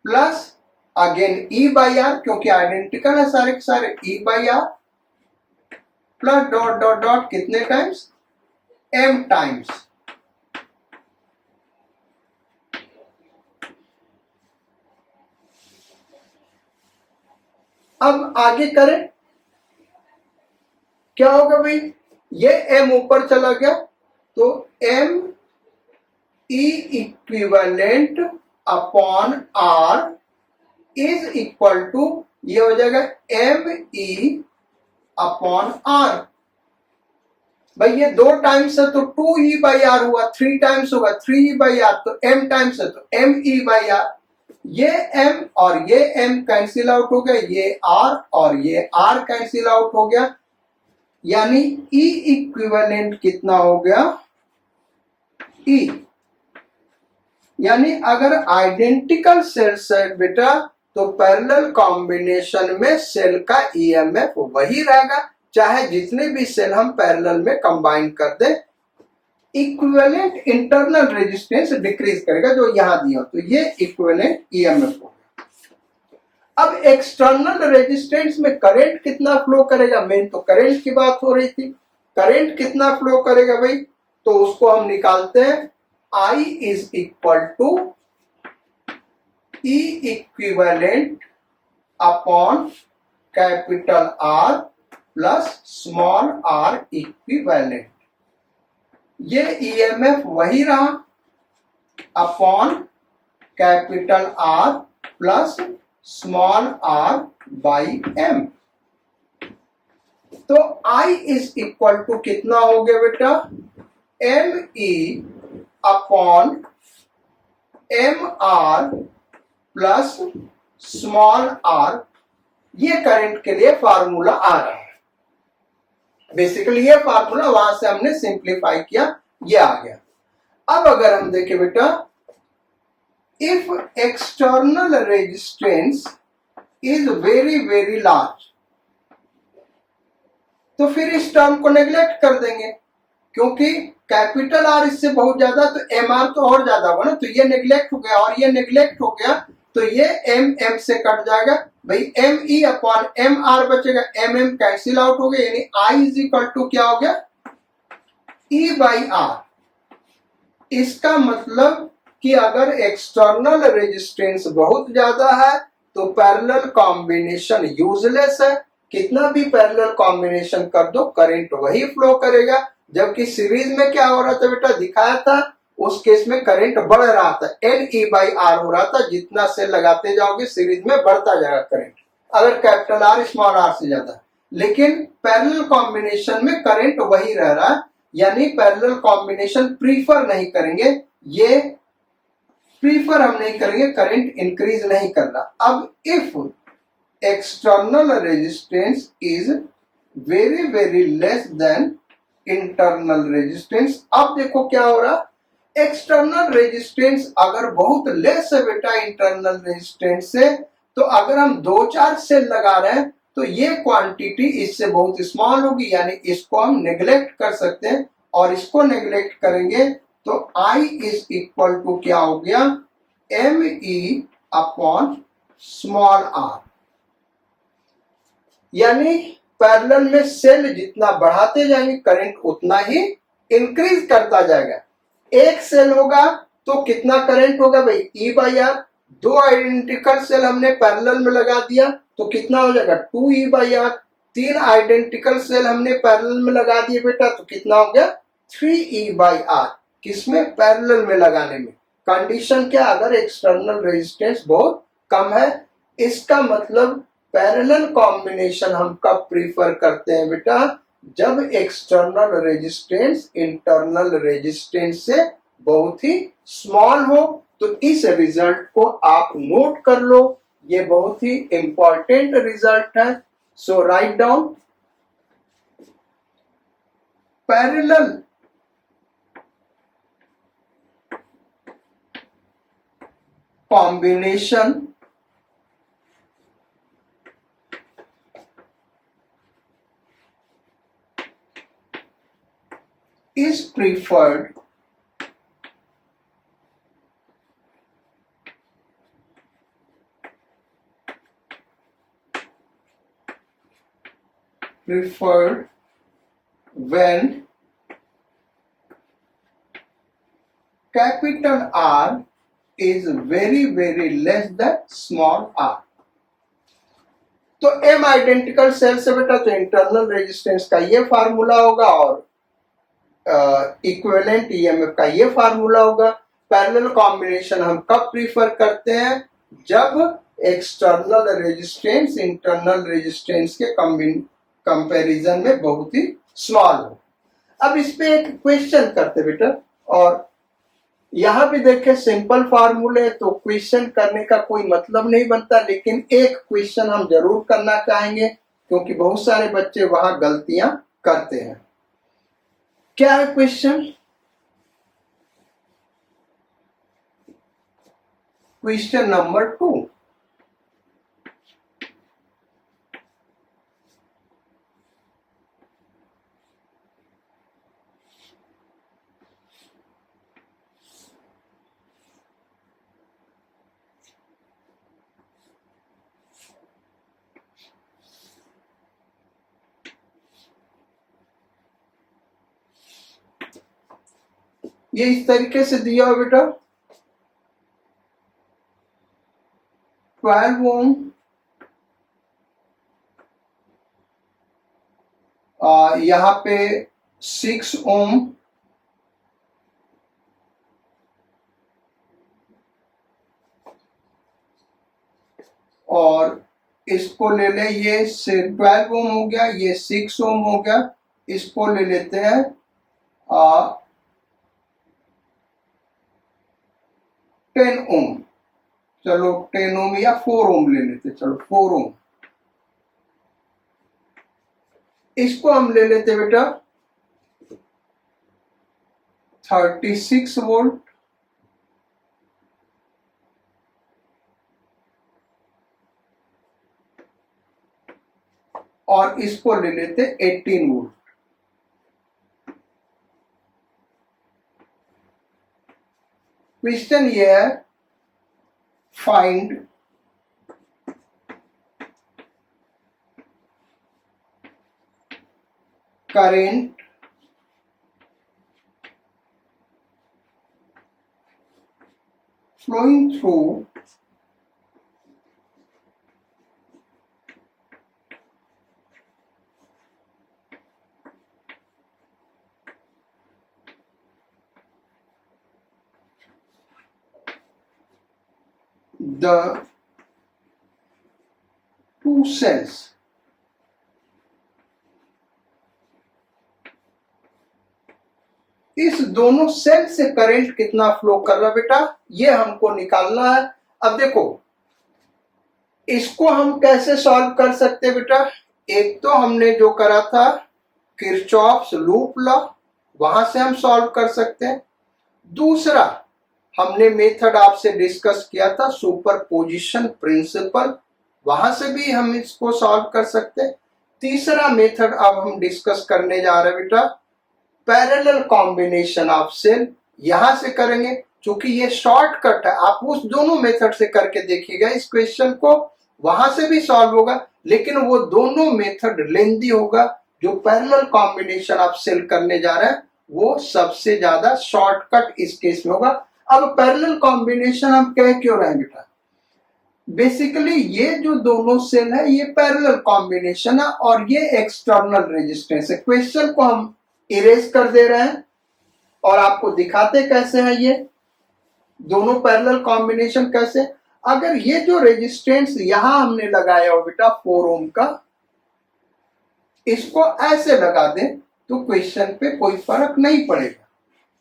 plus again E by R, क्योंकि आइडेंटिकल है सारे के सारे, E by R plus dot dot dot कितने टाइम्स m टाइम्स। अब आगे करें, क्या होगा भाई, ये m ऊपर चला गया तो m E equivalent upon R is equal to, ये हो जाएगा m E अपॉन R। भाई ये 2 टाइम्स है तो 2E बाई आर हुआ, 3 टाइम्स होगा 3E बाई आर, तो m टाइम्स है तो ME बाई आर। ये m और ये m कैंसिल आउट हो गया, ये r और ये r कैंसिल आउट हो गया, यानी E इक्विवेलेंट कितना हो गया E। यानी अगर आइडेंटिकल सेल्स है बेटा तो पैरेलल कॉम्बिनेशन में सेल का ईएमएफ वही रहेगा, चाहे जितने भी सेल हम पैरेलल में कंबाइन कर दे। इक्विवेलेंट इंटरनल रेजिस्टेंस डिक्रीज करेगा जो यहां दिया, तो ये इक्विवेलेंट ईएमएफ हो गया। अब एक्सटर्नल रेजिस्टेंस में करंट कितना फ्लो करेगा, मेन तो करंट की बात हो रही थी, करंट कितना फ्लो करेगा भाई, तो उसको हम निकालते हैं, I is equal to E equivalent upon capital R plus small r equivalent. ये ईएमएफ वही रहा upon capital R plus small r by m। तो I इज इक्वल टू कितना हो गया बेटा, M E upon M R plus small r। ये current के लिए फार्मूला आ रहा है, बेसिकली ये फार्मूला वहां से हमने सिंप्लीफाई किया, ये आ गया। अब अगर हम देखें बेटा, if external resistance is very very large, तो फिर इस टर्म को नेग्लेक्ट कर देंगे, क्योंकि कैपिटल R इससे बहुत ज्यादा तो एम आर तो और ज्यादा होगा ना, तो ये नेग्लेक्ट हो गया और ये नेग्लेक्ट हो गया, तो ये m से कट जाएगा भाई, M E upon M R बचेगा, m कैंसिल आउट हो गया, यानी I इज इक्वल टू क्या हो गया E बाई आर। इसका मतलब कि अगर एक्सटर्नल रेजिस्टेंस बहुत ज्यादा है तो पैरेलल कॉम्बिनेशन यूजलेस है, कितना भी पैरेलल कॉम्बिनेशन कर दो करंट वही फ्लो करेगा। जबकि सीरीज में क्या हो रहा था बेटा, दिखाया था, उस केस में करंट बढ़ रहा था, एन ई बाई आर हो रहा था, जितना सेल लगाते जाओगे सीरीज में बढ़ता जाएगा करंट, अगर कैपिटल आर स्मॉल आर से ज्यादा। लेकिन पैरेलल कॉम्बिनेशन में करंट वही रह रहा है, यानी पैरेलल कॉम्बिनेशन प्रीफर नहीं करेंगे, ये प्रीफर हम नहीं करेंगे, करंट इंक्रीज नहीं करना। अब if external resistance is very very less than internal resistance, अब देखो क्या हो रहा, एक्सटर्नल रेजिस्टेंस अगर बहुत लेस है बेटा इंटरनल रेजिस्टेंस से, तो अगर हम 2-4 सेल लगा रहे हैं तो ये क्वांटिटी इससे बहुत स्मॉल होगी, यानी इसको हम नेग्लेक्ट कर सकते हैं, और इसको नेग्लेक्ट करेंगे तो I इज इक्वल टू क्या हो गया, M E upon small R. यानी पैरेलल में सेल जितना बढ़ाते जाएंगे करंट उतना ही इंक्रीज करता जाएगा। एक सेल होगा तो कितना करंट होगा भाई, E by R. 2 identical cell हमने पैरेलल में लगा दिया तो कितना हो जाएगा 2E by R. 3 identical cell हमने पैरेलल में लगा दिए बेटा तो कितना हो गया 3E बाई आर। किसमें, पैरेलल में लगाने में। कंडीशन क्या, अगर एक्सटर्नल रेजिस्टेंस बहुत कम है। इसका मतलब पैरेलल कॉम्बिनेशन हम कब प्रीफर करते हैं बेटा, जब एक्सटर्नल रेजिस्टेंस इंटरनल रेजिस्टेंस से बहुत ही स्मॉल हो। तो इस रिजल्ट को आप नोट कर लो, ये बहुत ही इंपॉर्टेंट रिजल्ट है। So write down, parallel combination is preferred when capital R is very less than small r। तो M आइडेंटिकल सेल से बेटा तो इंटरनल रेजिस्टेंस का ये फार्मूला होगा और इक्विवेलेंट ईएमएफ का ये फार्मूला होगा। पैरेलल कॉम्बिनेशन हम कब प्रीफर करते हैं? जब एक्सटर्नल रेजिस्टेंस इंटरनल रेजिस्टेंस के कंपैरिजन में बहुत ही स्मॉल हो। अब इस पे एक क्वेश्चन करते बेटा, और यहां भी देखे सिंपल फार्मूले तो क्वेश्चन करने का कोई मतलब नहीं बनता, लेकिन एक क्वेश्चन हम जरूर करना चाहेंगे क्योंकि बहुत सारे बच्चे वहां गलतियां करते हैं। क्या है क्वेश्चन? क्वेश्चन नंबर 2, ये इस तरीके से दिया हो बेटा, 12 ओम यहाँ पे 6 ओम और इसको ले ले, ये 12 ओम हो गया, ये 6 ओम हो गया, इसको ले लेते हैं 10 ओम। चलो 10 ओम या 4 ओम ले लेते, चलो 4 ओम। इसको हम ले लेते बेटा 36 वोल्ट और इसको ले लेते 18 वोल्ट। क्वेश्चन ये है, find current flowing through the two cells। इस दोनों सेल से करंट कितना फ्लो कर रहा है बेटा, ये हमको निकालना है। अब देखो इसको हम कैसे सॉल्व कर सकते हैं बेटा? एक तो हमने जो करा था किरचॉफ्स लूप लॉ, वहां से हम सॉल्व कर सकते हैं। दूसरा हमने मेथड आपसे डिस्कस किया था सुपरपोजिशन प्रिंसिपल, वहां से भी हम इसको सॉल्व कर सकते हैं। तीसरा मेथड अब हम डिस्कस करने जा रहे हैं बेटा पैरेलल कॉम्बिनेशन ऑफ सेल, यहां से करेंगे। क्योंकि ये शॉर्टकट है, आप उस दोनों मेथड से करके देखिएगा इस क्वेश्चन को, वहां से भी सॉल्व होगा, लेकिन वो दोनों मेथड लेंदी होगा। जो पैरेलल कॉम्बिनेशन ऑफ सेल करने जा रहे हैं वो सबसे ज्यादा शॉर्टकट इस केस में होगा। अब पैरेलल कॉम्बिनेशन हम कह क्यों रहे हैं बेटा? बेसिकली ये जो दोनों सेल है ये पैरेलल कॉम्बिनेशन है और ये एक्सटर्नल रेजिस्टेंस है। क्वेश्चन को हम इरेज कर दे रहे हैं और आपको दिखाते कैसे है ये दोनों पैरेलल कॉम्बिनेशन कैसे। अगर ये जो रेजिस्टेंस यहां हमने लगाया हो बेटा 4 ओम का, इसको ऐसे लगा दें तो क्वेश्चन पे कोई फर्क नहीं पड़ेगा।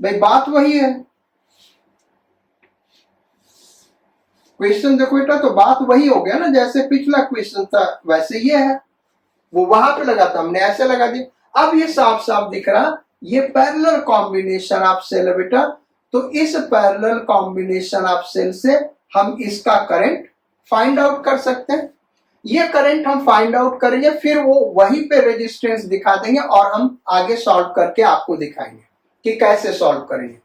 भाई बात वही है, क्वेश्चन देखो बेटा तो बात वही हो गया ना, जैसे पिछला क्वेश्चन था वैसे ये है, वो वहां पे लगा था हमने ऐसे लगा दिया। अब ये साफ साफ दिख रहा ये पैरेलल कॉम्बिनेशन ऑफ सेल है बेटा, तो इस पैरेलल कॉम्बिनेशन ऑफ सेल से हम इसका करंट फाइंड आउट कर सकते हैं। ये करंट हम फाइंड आउट करेंगे, फिर वो वहीं पे रेजिस्टेंस दिखा देंगे और हम आगे सॉल्व करके आपको दिखाएंगे कि कैसे सॉल्व करेंगे।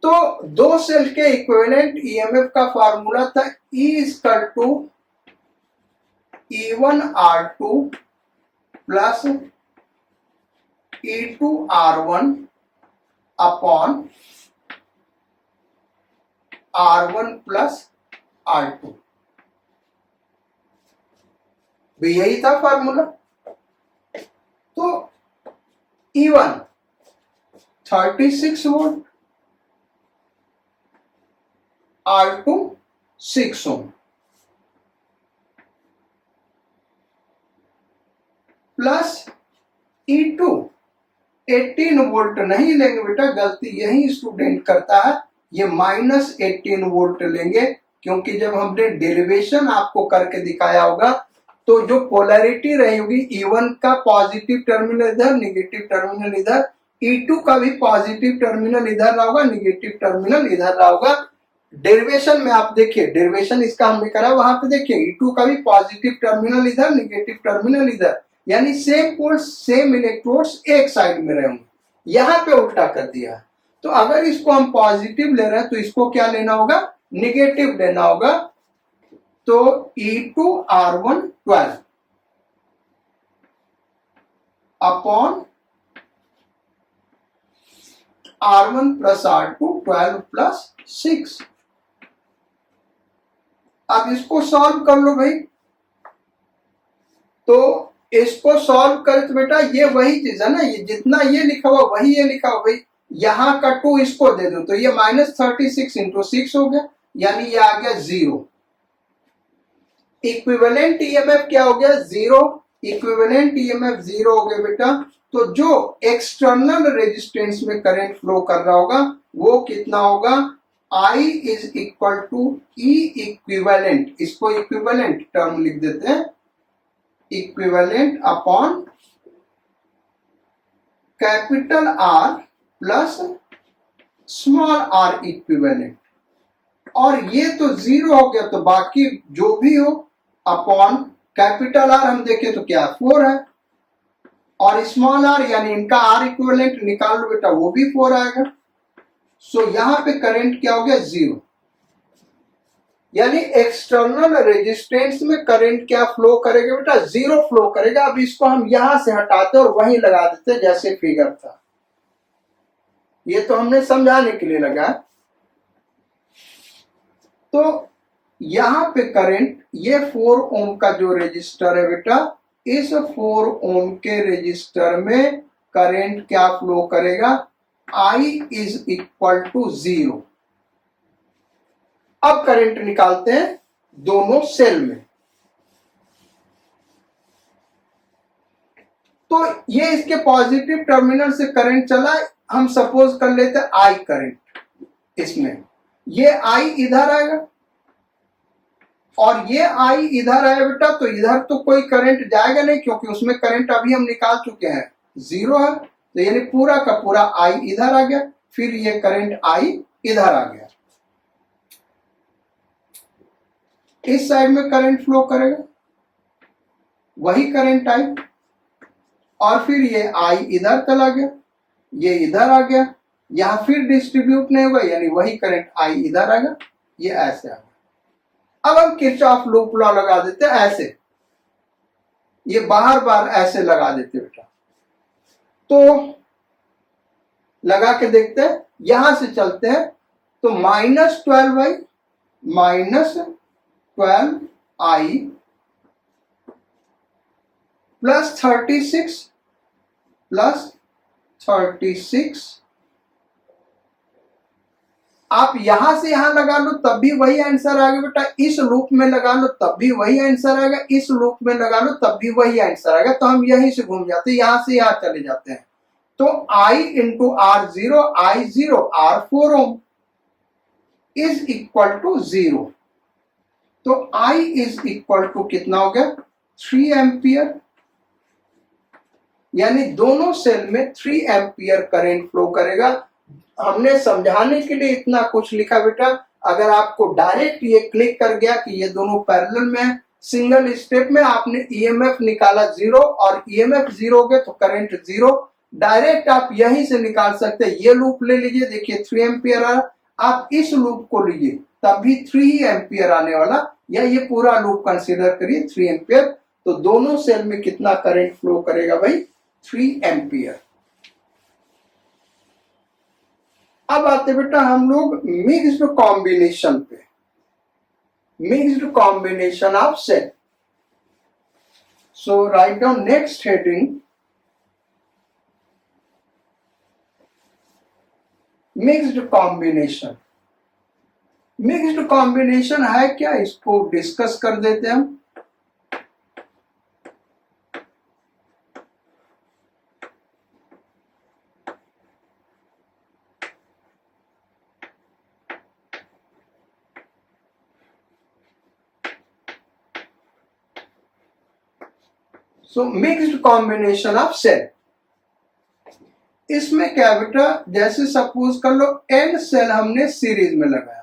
तो दो सेल के इक्विवेलेंट ईएमएफ का फॉर्मूला था E=E1R2 plus E2R1 upon R1 plus R2। भी यही था फॉर्मूला। तो E1 36 volt, R2 6 ohm plus E2 18 volt नहीं लेंगे बेटा, गलती यही स्टूडेंट करता है, ये -18 वोल्ट लेंगे, क्योंकि जब हमने डेरिवेशन आपको करके दिखाया होगा तो जो पोलैरिटी रहेगी E1 का पॉजिटिव टर्मिनल इधर, निगेटिव टर्मिनल इधर, E2 का भी पॉजिटिव टर्मिनल इधर रहा होगा, निगेटिव टर्मिनल इधर रहा होगा। डेरिवेशन में आप देखिए, डेरिवेशन इसका हमने करा, वहां पे देखिए E2 का भी पॉजिटिव टर्मिनल इधर, निगेटिव टर्मिनल इधर, यानी सेम पोल्स सेम इलेक्ट्रोड्स एक साइड में रहेंगे। यहां पे उल्टा कर दिया। तो अगर इसको हम पॉजिटिव ले रहे हैं तो इसको क्या लेना होगा, निगेटिव लेना होगा। तो E2R1 12 upon R1 plus R2 12 plus 6। अब इसको सॉल्व कर लो भाई। तो इसको सॉल्व करे तो बेटा ये वही चीज है ना, ये जितना ये लिखा हुआ वही ये लिखा हुआ भाई। यहां का 2 इसको दे दो तो ये -36 इंटू 6 हो गया, यानी ये आ गया 0। इक्विवेलेंट ईएमएफ क्या हो गया, 0। इक्विवेलेंट ईएमएफ 0 हो गया बेटा। तो जो एक्सटर्नल रेजिस्टेंस में करंट फ्लो कर रहा होगा वो कितना होगा, I is equal to E equivalent, इसको इक्विवेलेंट टर्म लिख देते हैं, equivalent upon capital R plus small r equivalent. और ये तो 0 हो गया, तो बाकी जो भी हो अपॉन कैपिटल R हम देखें तो क्या 4 है, और स्मॉल r यानी इनका R इक्विवेलेंट निकाल लो बेटा, वो भी 4 आएगा। सो यहां पे करंट क्या हो गया, 0। यानी एक्सटर्नल रेजिस्टेंस में करंट क्या फ्लो करेगा बेटा, 0 फ्लो करेगा। अब इसको हम यहां से हटाते और वहीं लगा देते जैसे फिगर था। ये तो हमने समझाने के लिए लगा। तो यहां पे करंट, ये 4 ओम का जो रेजिस्टर है बेटा, इस 4 ओम के रेजिस्टर में करंट क्या फ्लो करेगा, I इज इक्वल टू 0। अब करंट निकालते हैं दोनों सेल में। तो ये इसके पॉजिटिव टर्मिनल से करंट चला, हम सपोज कर लेते हैं I करंट इसमें, ये I इधर आएगा और ये I इधर आया बेटा, तो इधर तो कोई करंट जाएगा नहीं क्योंकि उसमें करंट अभी हम निकाल चुके हैं, 0 है। तो यानी पूरा का पूरा I इधर आ गया, फिर ये करंट I इधर आ गया। इस साइड में करंट फ्लो करेगा, वही करंट I, और फिर ये I इधर चला गया, ये इधर आ गया, यहां फिर डिस्ट्रीब्यूट नहीं होगा, यानी वही करंट I इधर आएगा, ये ऐसे आ गया। अब हम किरचॉफ लूप लॉ लगा देते हैं ऐसे, ये बार बार ऐसे लगा देते बेटा। तो लगा के देखते हैं, यहां से चलते हैं तो -12 -12I प्लस 36 आप यहां से यहां लगा लो तब भी वही आंसर आएगा बेटा, इस लूप में लगा लो तब भी वही आंसर आएगा, इस लूप में लगा लो तब भी वही आंसर आएगा। तो हम यहीं से घूम जाते हैं, यहां से यहां चले जाते हैं। तो I into R0 I0 R4 ohm is equal to 0। तो I इज इक्वल टू कितना हो गया, 3 एम्पियर। यानी दोनों सेल में 3 एम्पियर करंट फ्लो करेगा। हमने समझाने के लिए इतना कुछ लिखा बेटा, अगर आपको डायरेक्ट ये क्लिक कर गया कि ये दोनों पैरेलल में है, सिंगल स्टेप में आपने ईएमएफ निकाला 0 और ईएमएफ 0 हो गए तो करंट 0, डायरेक्ट आप यहीं से निकाल सकते हैं। ये लूप ले लीजिए, देखिए 3 एम्पियर आ, आप इस लूप को लीजिए तब भी 3 एम्पियर आने वाला, या ये पूरा लूप कंसीडर करिए 3 एम्पियर, तो दोनों सेल में कितना करंट फ्लो करेगा भाई, 3 एम्पियर। अब आते बेटा हम लोग मिक्स्ड कॉम्बिनेशन पे, mixed combination of cell. So write down next heading, mixed combination. Mixed combination है क्या, इसको डिस्कस कर देते हैं हम। So mixed combination of cell, इसमें क्या बेटा, जैसे सपोज कर लो n सेल हमने सीरीज में लगाया,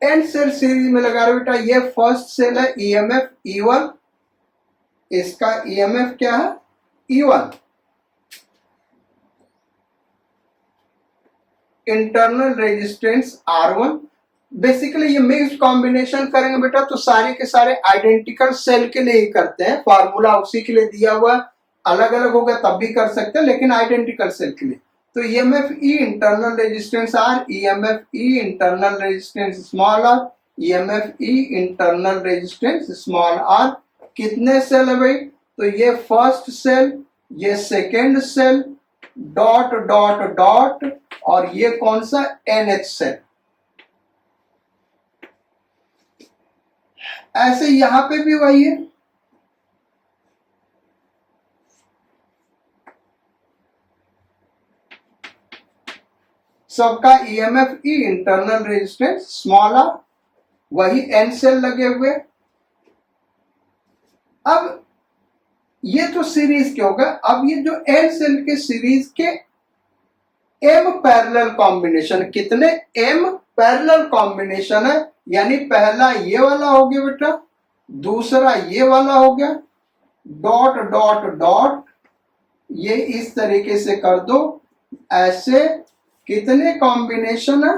n सेल सीरीज में लगा रहे बेटा, ये फर्स्ट सेल है ईएमएफ E1, इसका ईएमएफ क्या है E1, internal resistance R1। Basically ये मिक्स्ड कॉम्बिनेशन करेंगे बेटा तो सारे के सारे आइडेंटिकल सेल के लिए ही करते हैं, फार्मूला उसी के लिए दिया हुआ, अलग अलग हो गया तब भी कर सकते हैं, लेकिन आइडेंटिकल सेल के लिए। तो EMF E internal resistance R, EMF E internal resistance small r, EMF E internal resistance small r। कितने सेल है भाई, तो ये फर्स्ट सेल, ये second cell, dot dot dot, और ये कौन सा NH सेल। ऐसे यहां पे भी वही है, सबका EMF E internal resistance small r, वही N सेल लगे हुए। अब ये तो सीरीज के होगा, अब ये जो N सेल के सीरीज के M पैरेलल कॉम्बिनेशन, कितने M पैरेलल कॉम्बिनेशन है, यानी पहला ये वाला हो गया बेटा, दूसरा ये वाला हो गया, डॉट डॉट डॉट, ये इस तरीके से कर दो। ऐसे कितने कॉम्बिनेशन है,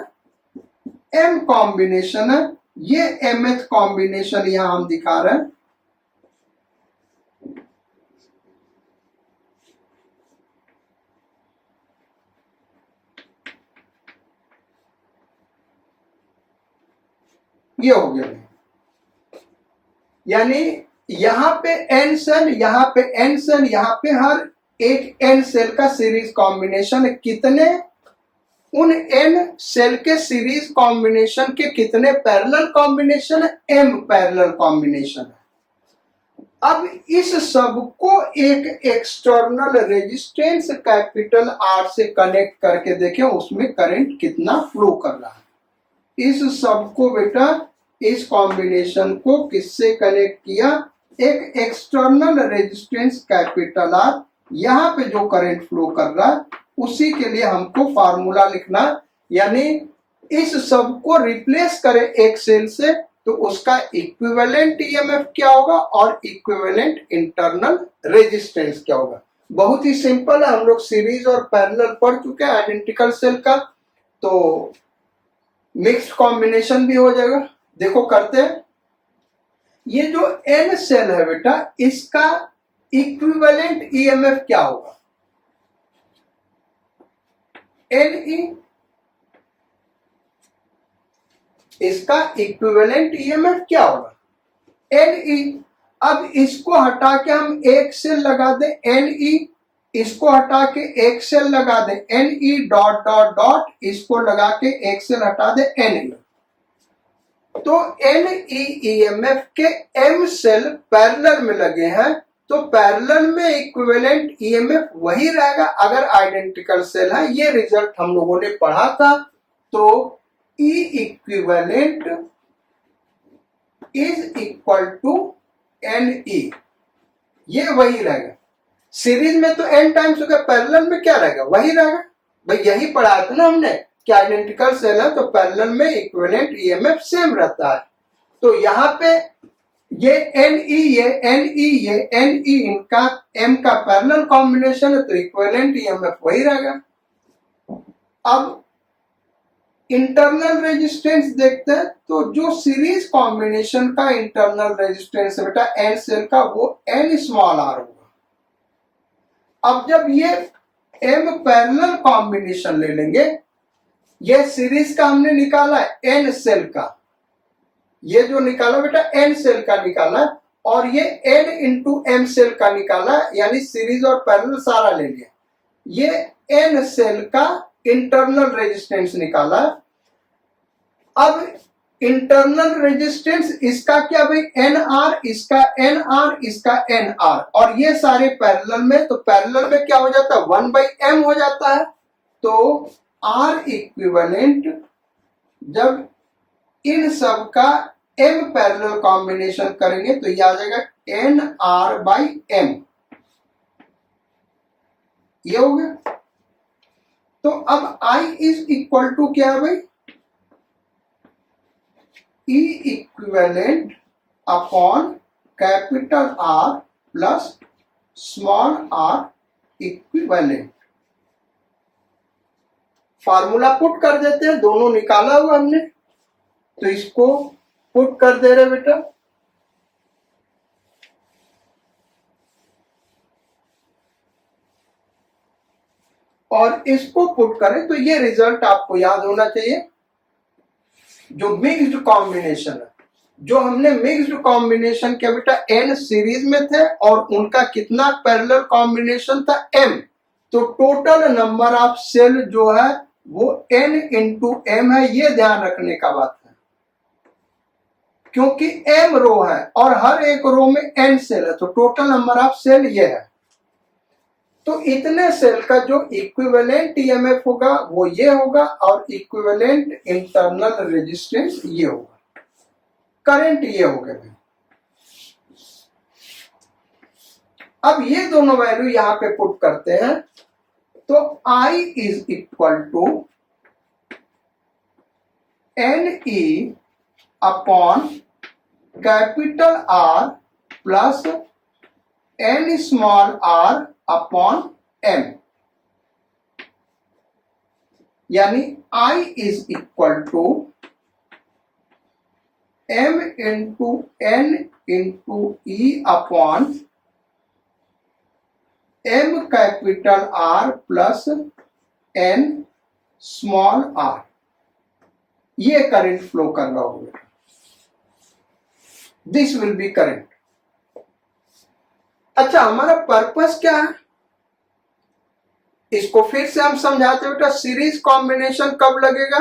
M कॉम्बिनेशन है, ये mth कॉम्बिनेशन यहां हम दिखा रहे हैं। ये हो गया, यानी यहां पे N सेल, यहां पे N सेल, यहां पे हर एक N सेल का सीरीज कॉम्बिनेशन है। कितने, उन N सेल के सीरीज कॉम्बिनेशन के कितने पैरेलल कॉम्बिनेशन है, M पैरेलल कॉम्बिनेशन है। अब इस सब को एक एक्सटर्नल रेजिस्टेंस कैपिटल R से कनेक्ट करके देखें उसमें करंट कितना फ्लो कर रहा है। इस सब को बेटा, इस कॉम्बिनेशन को किससे कनेक्ट किया, एक एक्सटर्नल रेजिस्टेंस कैपिटल R, यहां पे जो करंट फ्लो कर रहा है उसी के लिए हमको फार्मूला लिखना, यानी इस सब को रिप्लेस करें एक सेल से तो उसका इक्विवेलेंट ईएमएफ क्या होगा और इक्विवेलेंट इंटरनल रेजिस्टेंस क्या होगा। बहुत ही सिंपल है, हम लोग सीरीज और पैरेलल पढ़ चुके हैं आइडेंटिकल सेल का, तो मिक्स्ड कॉम्बिनेशन भी हो जाएगा। देखो करते हैं, ये जो N सेल है बेटा, इसका इक्विवेलेंट ईएमएफ क्या होगा, NE, इसका इक्विवेलेंट ईएमएफ क्या होगा, NE। अब इसको हटा के हम एक सेल लगा दें NE, इसको हटा के एक सेल लगा दे NE डॉट डॉट डॉट, इसको लगा के एक सेल हटा दे NE। तो एन ईएमएफ के एम सेल पैरेलल में लगे हैं, तो पैरेलल में इक्विवेलेंट ईएमएफ वही रहेगा अगर आइडेंटिकल सेल है। ये रिजल्ट हम लोगों ने पढ़ा था। तो E equivalent is equal to N E, ये वही रहेगा। सीरीज में तो एन टाइम्स होगा, पैरेलल में क्या रहेगा, वही रहेगा। भाई यही पढ़ा था ना हमने कि आइडेंटिकल सेल है तो पैरेलल में इक्विवेलेंट ईएमएफ सेम रहता है। तो यहाँ पे ये एन ई इनका एम का पैरेलल कॉम्बिनेशन है, तो इक्विवेलेंट ईएमएफ वही रहेगा। अब इंटरनल रेजिस्टेंस देखते हैं, तो जो सीरीज कॉम्बिनेशन का इंटरनल रेजिस्टेंस है बेटा एन सेल का, वो एन स्मॉल आर होगा। अब जब ये एम पैरेलल कॉम्बिनेशन ले लेंगे, ये सीरीज का हमने निकाला है एन सेल का, ये जो निकाला बेटा एन सेल का निकाला है, और ये एन इंटू एम सेल का निकाला है, यानी सीरीज और पैरेलल सारा ले लिया। ये एन सेल का इंटरनल रेजिस्टेंस निकाला है। अब इंटरनल रेजिस्टेंस इसका क्या भाई, एन आर, इसका एन आर, इसका एन आर, और ये सारे पैरेलल में, तो पैरेलल में क्या हो जाता है, 1/m हो जाता है। तो आर इक्विवेलेंट जब इन सब का m पैरेलल कॉम्बिनेशन करेंगे तो ये आ जाएगा एन आर बाई एम, ये हो गया। तो अब I इज इक्वल टू क्या है भाई, E equivalent upon capital R plus small r equivalent. Formula put कर देते हैं, दोनों निकाला हुआ हमने, तो इसको पुट कर दे रहे बेटा। और इसको पुट करें तो ये रिजल्ट आपको याद होना चाहिए। जो मिक्स्ड कॉम्बिनेशन है, जो हमने मिक्स्ड कॉम्बिनेशन किया बेटा, एन सीरीज में थे और उनका कितना पैरेलल कॉम्बिनेशन था, एम। तो टोटल नंबर ऑफ सेल जो है वो n इंटू एम है, ये ध्यान रखने का बात है, क्योंकि m रो है और हर एक रो में n सेल है, तो टोटल नंबर ऑफ सेल ये है। तो इतने सेल का जो इक्विवेलेंट ईएमएफ होगा वो ये होगा, और इक्विवेलेंट इंटरनल रेजिस्टेंस ये होगा, करंट ये हो गया भाई। अब ये दोनों वैल्यू यहां पे पुट करते हैं, तो I is equal to N E upon capital R plus N small r upon m, यानी I is equal to m into n into e upon m capital R plus n small r। ये current flow कर रहा होगा, this will be current. अच्छा, हमारा purpose क्या है, इसको फिर से हम समझाते बेटा। सीरीज कॉम्बिनेशन कब लगेगा,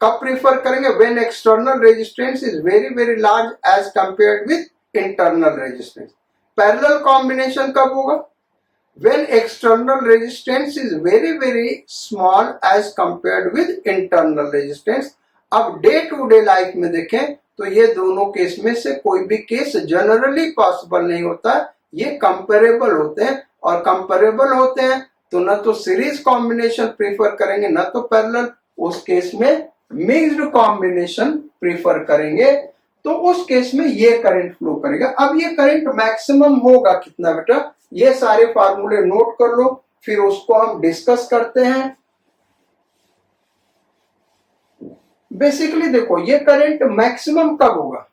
कब प्रीफर करेंगे, when external resistance is very very large as compared with internal resistance. Parallel combination कब होगा, when external resistance is very very small as compared with internal resistance. अब डे टू डे लाइफ में देखें तो ये दोनों case में से कोई भी केस जनरली पॉसिबल नहीं होता, ये कंपेरेबल होते हैं, और कंपेरेबल होते हैं तो न तो सीरीज कॉम्बिनेशन प्रीफर करेंगे न तो पैरेलल, उस केस में मिक्स्ड कॉम्बिनेशन प्रीफर करेंगे, तो उस केस में ये करंट फ्लो करेगा। अब ये करंट मैक्सिमम होगा कितना बेटा, ये सारे फार्मूले नोट कर लो, फिर उसको हम डिस्कस करते हैं। बेसिकली देखो, ये करंट मैक्सिमम कब होगा,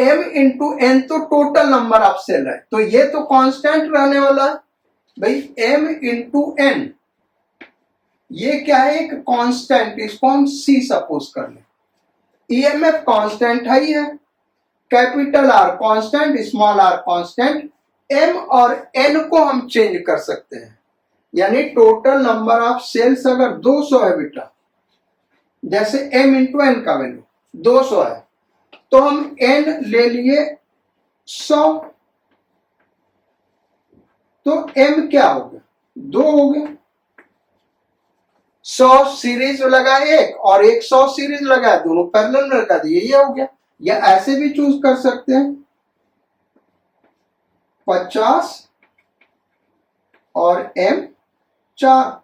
m इंटू एन तो टोटल नंबर ऑफ सेल है, तो ये तो कांस्टेंट रहने वाला है भाई, m इंटू एन, ये क्या है, एक कांस्टेंट, इसको हम c सपोज कर लें। ईएमएफ कांस्टेंट है ही है, capital R constant, small r constant, m और n को हम चेंज कर सकते हैं, यानी टोटल नंबर ऑफ सेल्स अगर 200 है बेटा, जैसे m इंटू एन का वैल्यू, 200 है, तो हम n ले लिए 100, तो m क्या हो गया, 2 हो गया। 100 सीरीज लगा एक और 100 सीरीज लगा, दोनों पैरेलल में लगा दिए, ये हो गया। या ऐसे भी चूज कर सकते हैं 50 और m 4,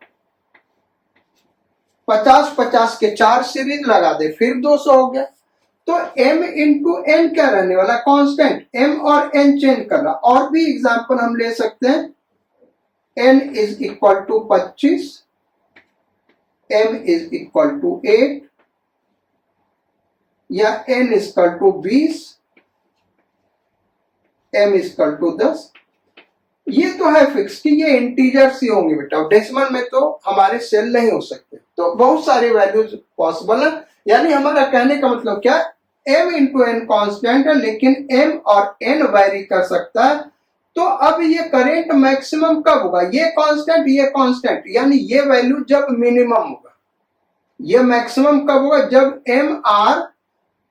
50 के 4 सीरीज लगा दे, फिर 200 हो गया। तो m इंटू n क्या रहने वाला, कांस्टेंट। m और n चेंज कर रहा। और भी एग्जांपल हम ले सकते हैं, n is equal to 25, m is equal to 8, या n is equal to 20, m is equal to 10। ये तो है फिक्स कि ये इंटीजर्स ही होंगे बेटा, डेसिमल में तो हमारे सेल नहीं हो सकते। तो बहुत सारे वैल्यूज पॉसिबल है। यानी हमारा कहने का मतलब क्या, m इंटू एन कॉन्स्टेंट है, लेकिन m और n वेरी कर सकता है। तो अब ये करेंट मैक्सिमम कब होगा, ये कांस्टेंट, यानी ये वैल्यू जब मिनिमम होगा। ये मैक्सिमम कब होगा, जब mr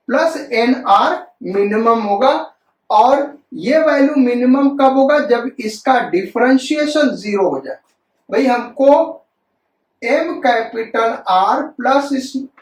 प्लस nr मिनिमम होगा। और ये वैल्यू मिनिमम कब होगा, जब इसका डिफरेंशिएशन 0 हो जाए। भाई हमको m capital R plus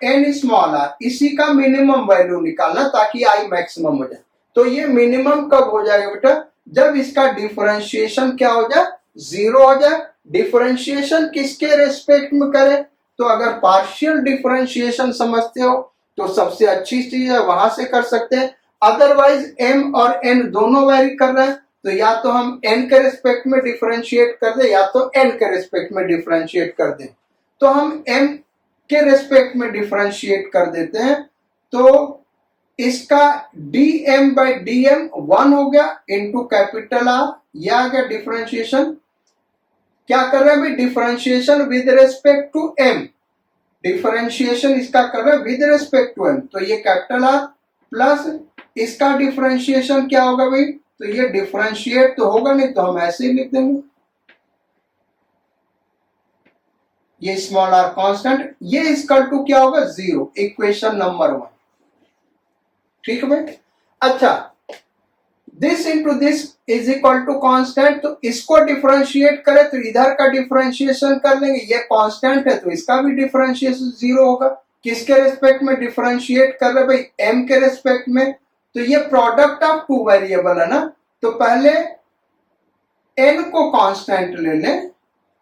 n small r, इसी का मिनिमम वैल्यू निकालना ताकि I मैक्सिमम हो जाए। तो ये मिनिमम कब हो जाएगा बेटा, जब इसका डिफरेंशिएशन क्या हो जाए, 0 हो जाए। डिफरेंशिएशन किसके रेस्पेक्ट में करें, तो अगर पार्शियल डिफरेंशिएशन समझते हो तो सबसे अच्छी चीज है, वहां से कर सकते हैं। अदरवाइज m और n दोनों वेरी कर रहे हैं, तो या तो हम n के रिस्पेक्ट में डिफरेंशिएट कर दें या तो n के रिस्पेक्ट में डिफरेंशिएट कर दें। तो हम m के रिस्पेक्ट में डिफरेंशिएट कर देते हैं, तो इसका dm बाई dm 1 हो गया इंटू कैपिटल R, यह आ गया डिफरेंशिएशन। क्या कर रहे हैं भाई, differentiation with respect to m, differentiation इसका कर रहे हैं विद रेस्पेक्ट टू m। तो ये कैपिटल R प्लस इसका डिफरेंशिएशन क्या होगा भाई, तो ये डिफरेंशिएट तो होगा नहीं, तो हम ऐसे ही लिख देंगे, ये स्मॉल r कांस्टेंट, ये इक्वल टू क्या होगा, 0। इक्वेशन नंबर 1, ठीक है भाई। अच्छा, this into this is equal to constant, तो इसको डिफरेंशिएट करें तो इधर का डिफरेंशिएशन कर लेंगे, ये कांस्टेंट है तो इसका भी डिफरेंशिएशन 0 होगा। किसके रेस्पेक्ट में डिफरेंशिएट कर रहे भाई, m के रेस्पेक्ट में। तो ये प्रोडक्ट ऑफ टू वेरिएबल है ना, तो पहले n को कांस्टेंट ले लें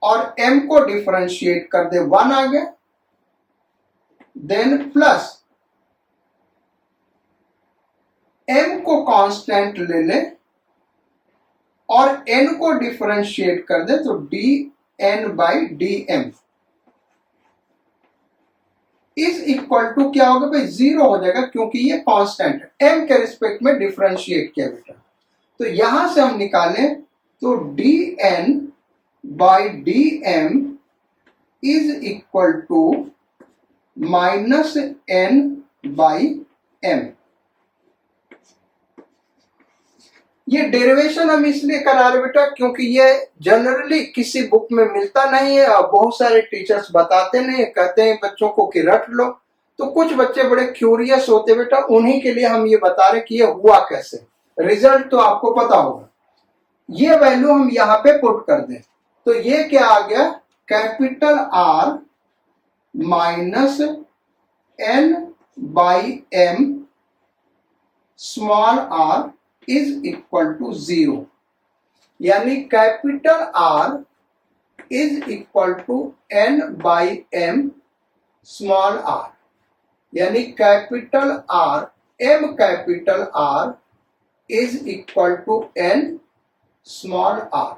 और m को डिफरेंशिएट कर दे, 1 आ गया। देन प्लस m को कांस्टेंट ले लें और n को डिफरेंशिएट कर दे, तो dn by dm is equal to क्या होगा भाई, 0 हो जाएगा, क्योंकि ये कांस्टेंट है, m के रिस्पेक्ट में डिफरेंशिएट किया बेटा। तो यहां से हम निकालें तो dn by dm is equal to minus n by m। ये डेरिवेशन हम इसलिए करा रहे बेटा क्योंकि ये जनरली किसी बुक में मिलता नहीं है और बहुत सारे टीचर्स बताते नहीं है, कहते हैं बच्चों को कि रट लो। तो कुछ बच्चे बड़े क्यूरियस होते बेटा, उन्हीं के लिए हम ये बता रहे कि ये हुआ कैसे। रिजल्ट तो आपको पता होगा। ये वैल्यू हम यहाँ पे पुट कर दें तो ये क्या आ गया, capital R minus n by m small r is equal to 0। यानी capital R is equal to n by m small r, यानी capital R m capital R is equal to n small r।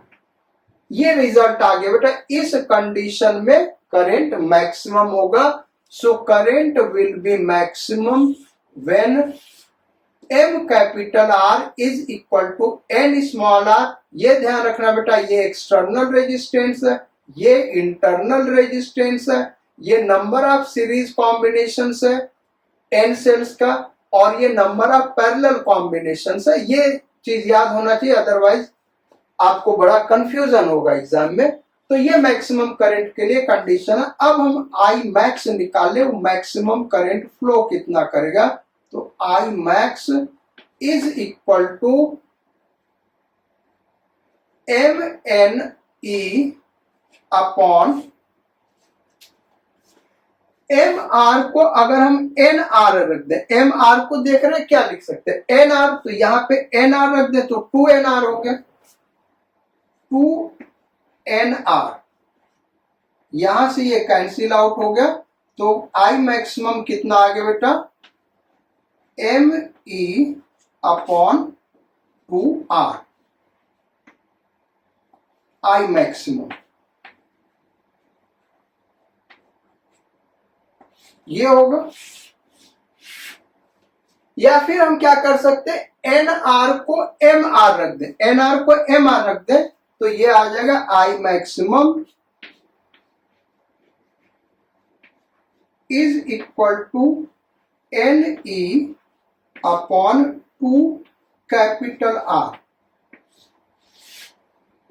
ये result आ गया बेटा। इस condition में current maximum होगा। So current will be maximum when m capital R is equal to n small r। ये ध्यान रखना बेटा, ये एक्सटर्नल रेजिस्टेंस है, ये इंटरनल रेजिस्टेंस है, ये नंबर ऑफ सीरीज कॉम्बिनेशंस है n सेल्स का, और ये नंबर ऑफ पैरेलल कॉम्बिनेशंस है। ये चीज याद होना चाहिए, अदरवाइज आपको बड़ा कंफ्यूजन होगा एग्जाम में। तो ये मैक्सिमम करंट के लिए कंडीशन है। अब हम I मैक्स निकाले, मैक्सिमम करंट फ्लो कितना करेगा, तो I max is equal to M N E upon M R को अगर हम एन आर रख दें, एम आर को देख रहे हैं क्या लिख सकते हैं एन आर, तो यहां पे एन आर रख दें तो 2 एन आर हो गया, 2 एन आर, यहां से ये कैंसिल आउट हो गया, तो आई मैक्सिमम कितना आ गया बेटा M E upon 2 R, I maximum ये होगा। या फिर हम क्या कर सकते हैं एन आर को एम आर रख दें, एन आर को एम आर रख दें तो ये आ जाएगा I maximum is equal to N E upon 2 capital R,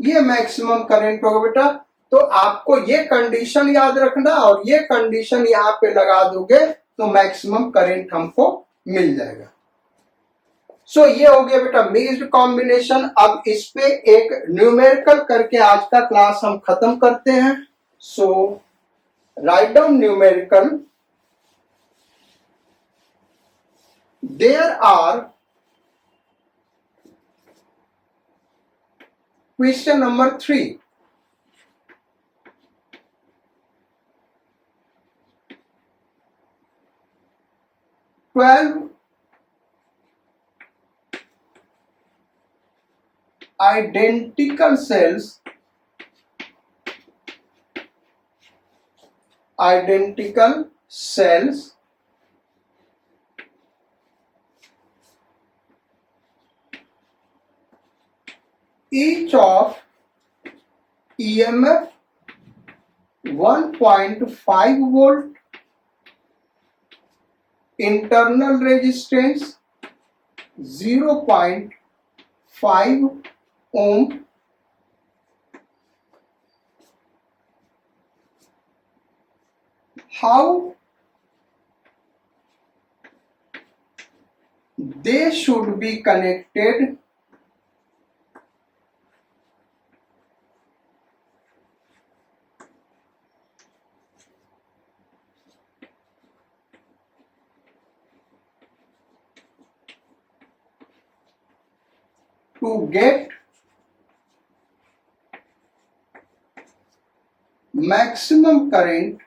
ये मैक्सिमम करंट होगा बेटा। तो आपको ये कंडीशन याद रखना और ये कंडीशन यहां पे लगा दोगे तो मैक्सिमम करंट हमको मिल जाएगा। सो ये हो गया बेटा मिक्स्ड कॉम्बिनेशन। अब इस पे एक न्यूमेरिकल करके आज का क्लास हम खत्म करते हैं। So write down numerical, there are question number 3, 12 identical cells each of EMF 1.5 volt, internal resistance 0.5 ohm, how they should be connected to get maximum current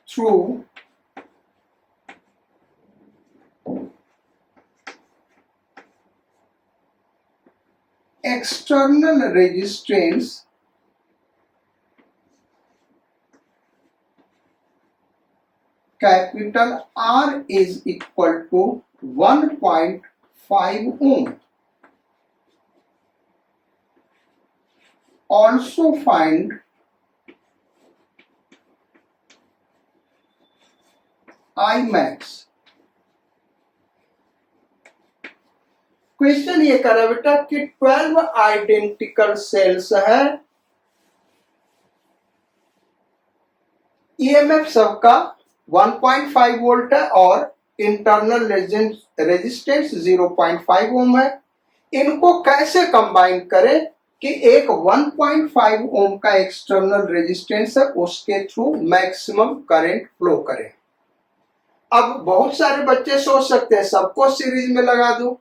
through external resistance capital R is equal to 1.5 ohm. Also find I max. Question ये करा बेटा कि 12 identical sales है, EMF सबका 1.5 volt है और internal resistance 0.5 ओम है। इनको कैसे कंबाइन करें कि एक 1.5 ओम का एक्सटर्नल रेजिस्टेंस है उसके थ्रू मैक्सिमम करंट फ्लो करें। अब बहुत सारे बच्चे सोच सकते हैं सबको सीरीज में लगा दो,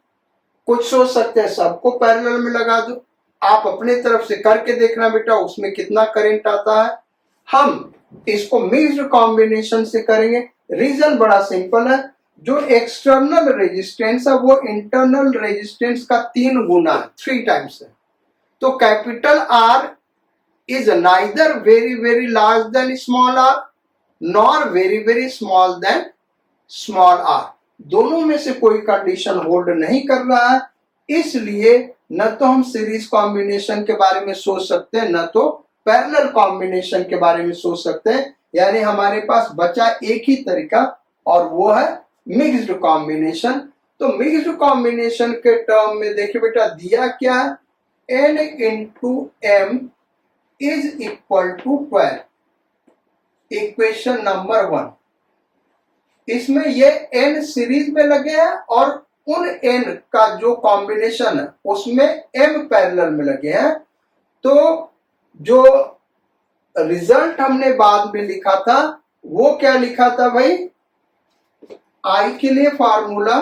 कुछ सोच सकते हैं सबको पैरेलल में लगा दो। आप अपने तरफ से करके देखना बेटा उसमें कितना करंट आता है। हम इसको मिक्स्ड कॉम्बिनेशन से करेंगे। रीजन बड़ा सिंपल है, जो एक्सटर्नल रेजिस्टेंस है वो इंटरनल रेजिस्टेंस का 3 गुना है, 3 टाइम्स है। तो capital R is neither very very large than small r nor very very small than small r, दोनों में से कोई कंडीशन होल्ड नहीं कर रहा है। इसलिए न तो हम सीरीज कॉम्बिनेशन के बारे में सोच सकते हैं न तो पैरेलल कॉम्बिनेशन के बारे में सोच सकते हैं। यानी हमारे पास बचा एक ही तरीका और वो है मिक्स्ड कॉम्बिनेशन। तो मिक्स्ड कॉम्बिनेशन के टर्म में देखिए बेटा दिया क्या है, n into m is equal to 12, equation number 1। इसमें ये n सीरीज में लगे हैं और उन n का जो कॉम्बिनेशन है उसमें m पैरेलल में लगे हैं। तो जो रिजल्ट हमने बाद में लिखा था वो क्या लिखा था भाई, I के लिए formula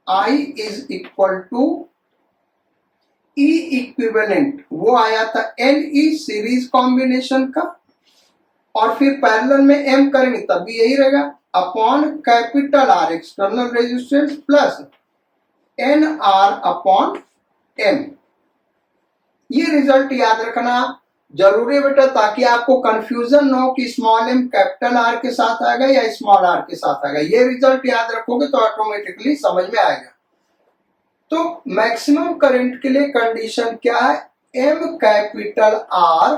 I is equal to E equivalent, वो आया था NE सीरीज कॉम्बिनेशन का, और फिर पैरेलल में M करेंगे तब भी यही रहेगा, upon capital R external resistance plus NR upon M। ये रिजल्ट याद रखना जरूरी है बेटा, ताकि आपको कंफ्यूजन न हो कि स्मॉल m कैपिटल R के साथ आएगा या स्मॉल r के साथ आएगा। ये रिजल्ट याद रखोगे तो ऑटोमेटिकली समझ में आएगा। तो मैक्सिमम करंट के लिए कंडीशन क्या है, m capital R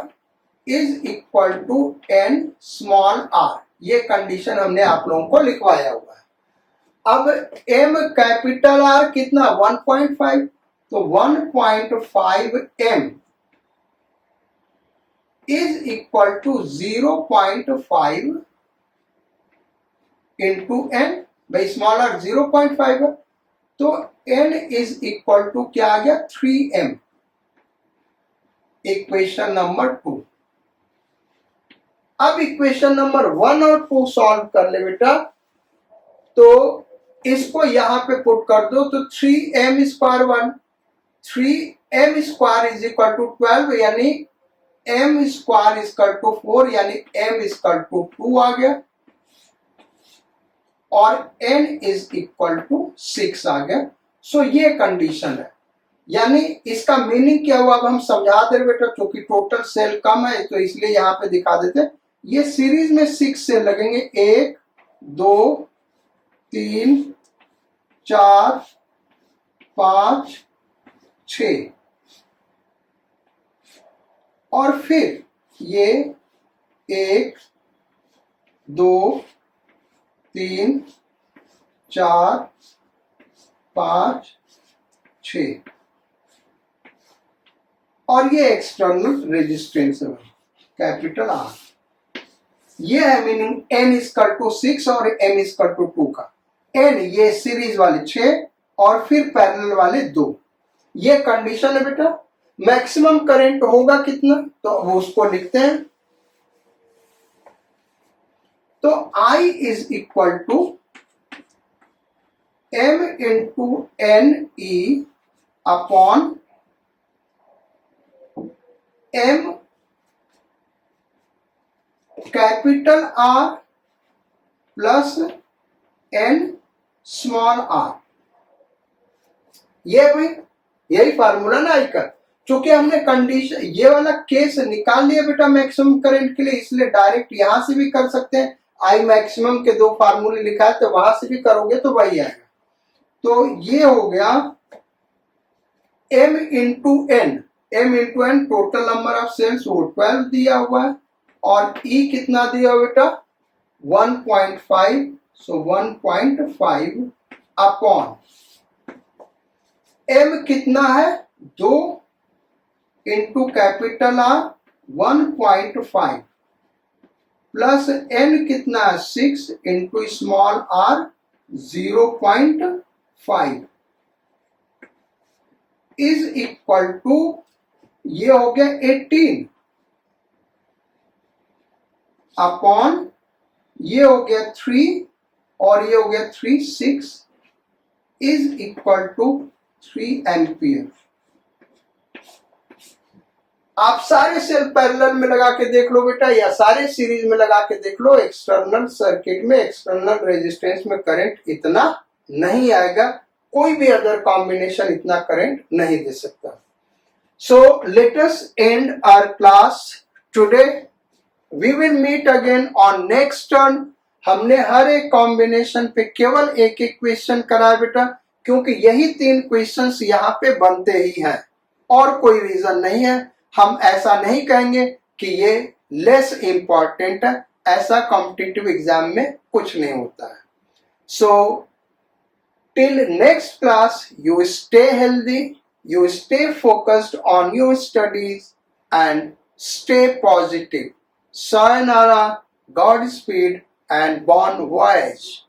is equal to n small r। ये कंडीशन हमने आप लोगों को लिखवाया हुआ है। अब m कैपिटल R कितना 1.5, तो 1.5 m is equal to 0.5 into n, भाई स्मॉल r 0.5 है तो n इज इक्वल टू क्या आ गया 3m, इक्वेशन नंबर 2। अब इक्वेशन नंबर 1 और 2 सॉल्व कर ले बेटा, तो इसको यहां पे पुट कर दो, तो 3m square 1, 3m square is equal to 12, यानी m square is equal to 4, यानी m इज इक्वल टू 2 आ गया, और n इज इक्वल टू 6 आ गया। सो ये कंडीशन है, यानी इसका मीनिंग क्या हुआ अब हम समझा दे बेटा, क्योंकि टोटल सेल कम है तो इसलिए यहां पे दिखा देते। ये सीरीज में 6 सेल लगेंगे, 1 2 3 4 5 6, और फिर ये 1 2 3 4 5 6, और ये एक्सटर्नल रेजिस्टेंस है कैपिटल R। ये है मीनिंग n इक्वल टू 6 और m इक्वल टू 2 का। n ये सीरीज वाले 6 और फिर पैरेलल वाले 2, ये कंडीशन है बेटा। मैक्सिमम करंट होगा कितना, तो वो उसको लिखते हैं, तो I is equal to m into n E upon m capital R plus n small r। ये भाई यही फार्मूला ना आई का, चूंकि हमने कंडीशन ये वाला केस निकाल लिया बेटा मैक्सिमम करंट के लिए, इसलिए डायरेक्ट यहां से भी कर सकते हैं। आई मैक्सिमम के 2 फार्मूले लिखा है तो वहां से भी करोगे तो वही आएगा। तो ये हो गया m into n, m into n total number of cells वो 12 दिया हुआ है, और E कितना दिया हुआ बेटा 1.5, सो 1.5 अपॉन m कितना है 2 into capital R 1.5 plus n कितना है 6 into small r 0.5 is equal to, ये हो गया 18 अपॉन ये हो गया 3 और ये हो गया 3 6 इज इक्वल टू 3 एम्पियर। आप सारे सेल पैरेलल में लगा के देख लो बेटा, या सारे सीरीज में लगा के देख लो, एक्सटर्नल सर्किट में एक्सटर्नल रेजिस्टेंस में करंट इतना नहीं आएगा, कोई भी अदर कॉम्बिनेशन इतना करंट नहीं दे सकता। So let us end our class today, we will meet again on next turn. हमने हर एक कॉम्बिनेशन पे केवल एक एक क्वेश्चन कराया बेटा, क्योंकि यही 3 क्वेश्चंस यहाँ पे बनते ही हैं और कोई रीजन नहीं है। हम ऐसा नहीं कहेंगे कि ये लेस इंपॉर्टेंट है, ऐसा कॉम्पिटिटिव एग्जाम में कुछ नहीं होता है। So till next class, you stay healthy, you stay focused on your studies, and Stay positive. Sayonara, Godspeed, and bon voyage.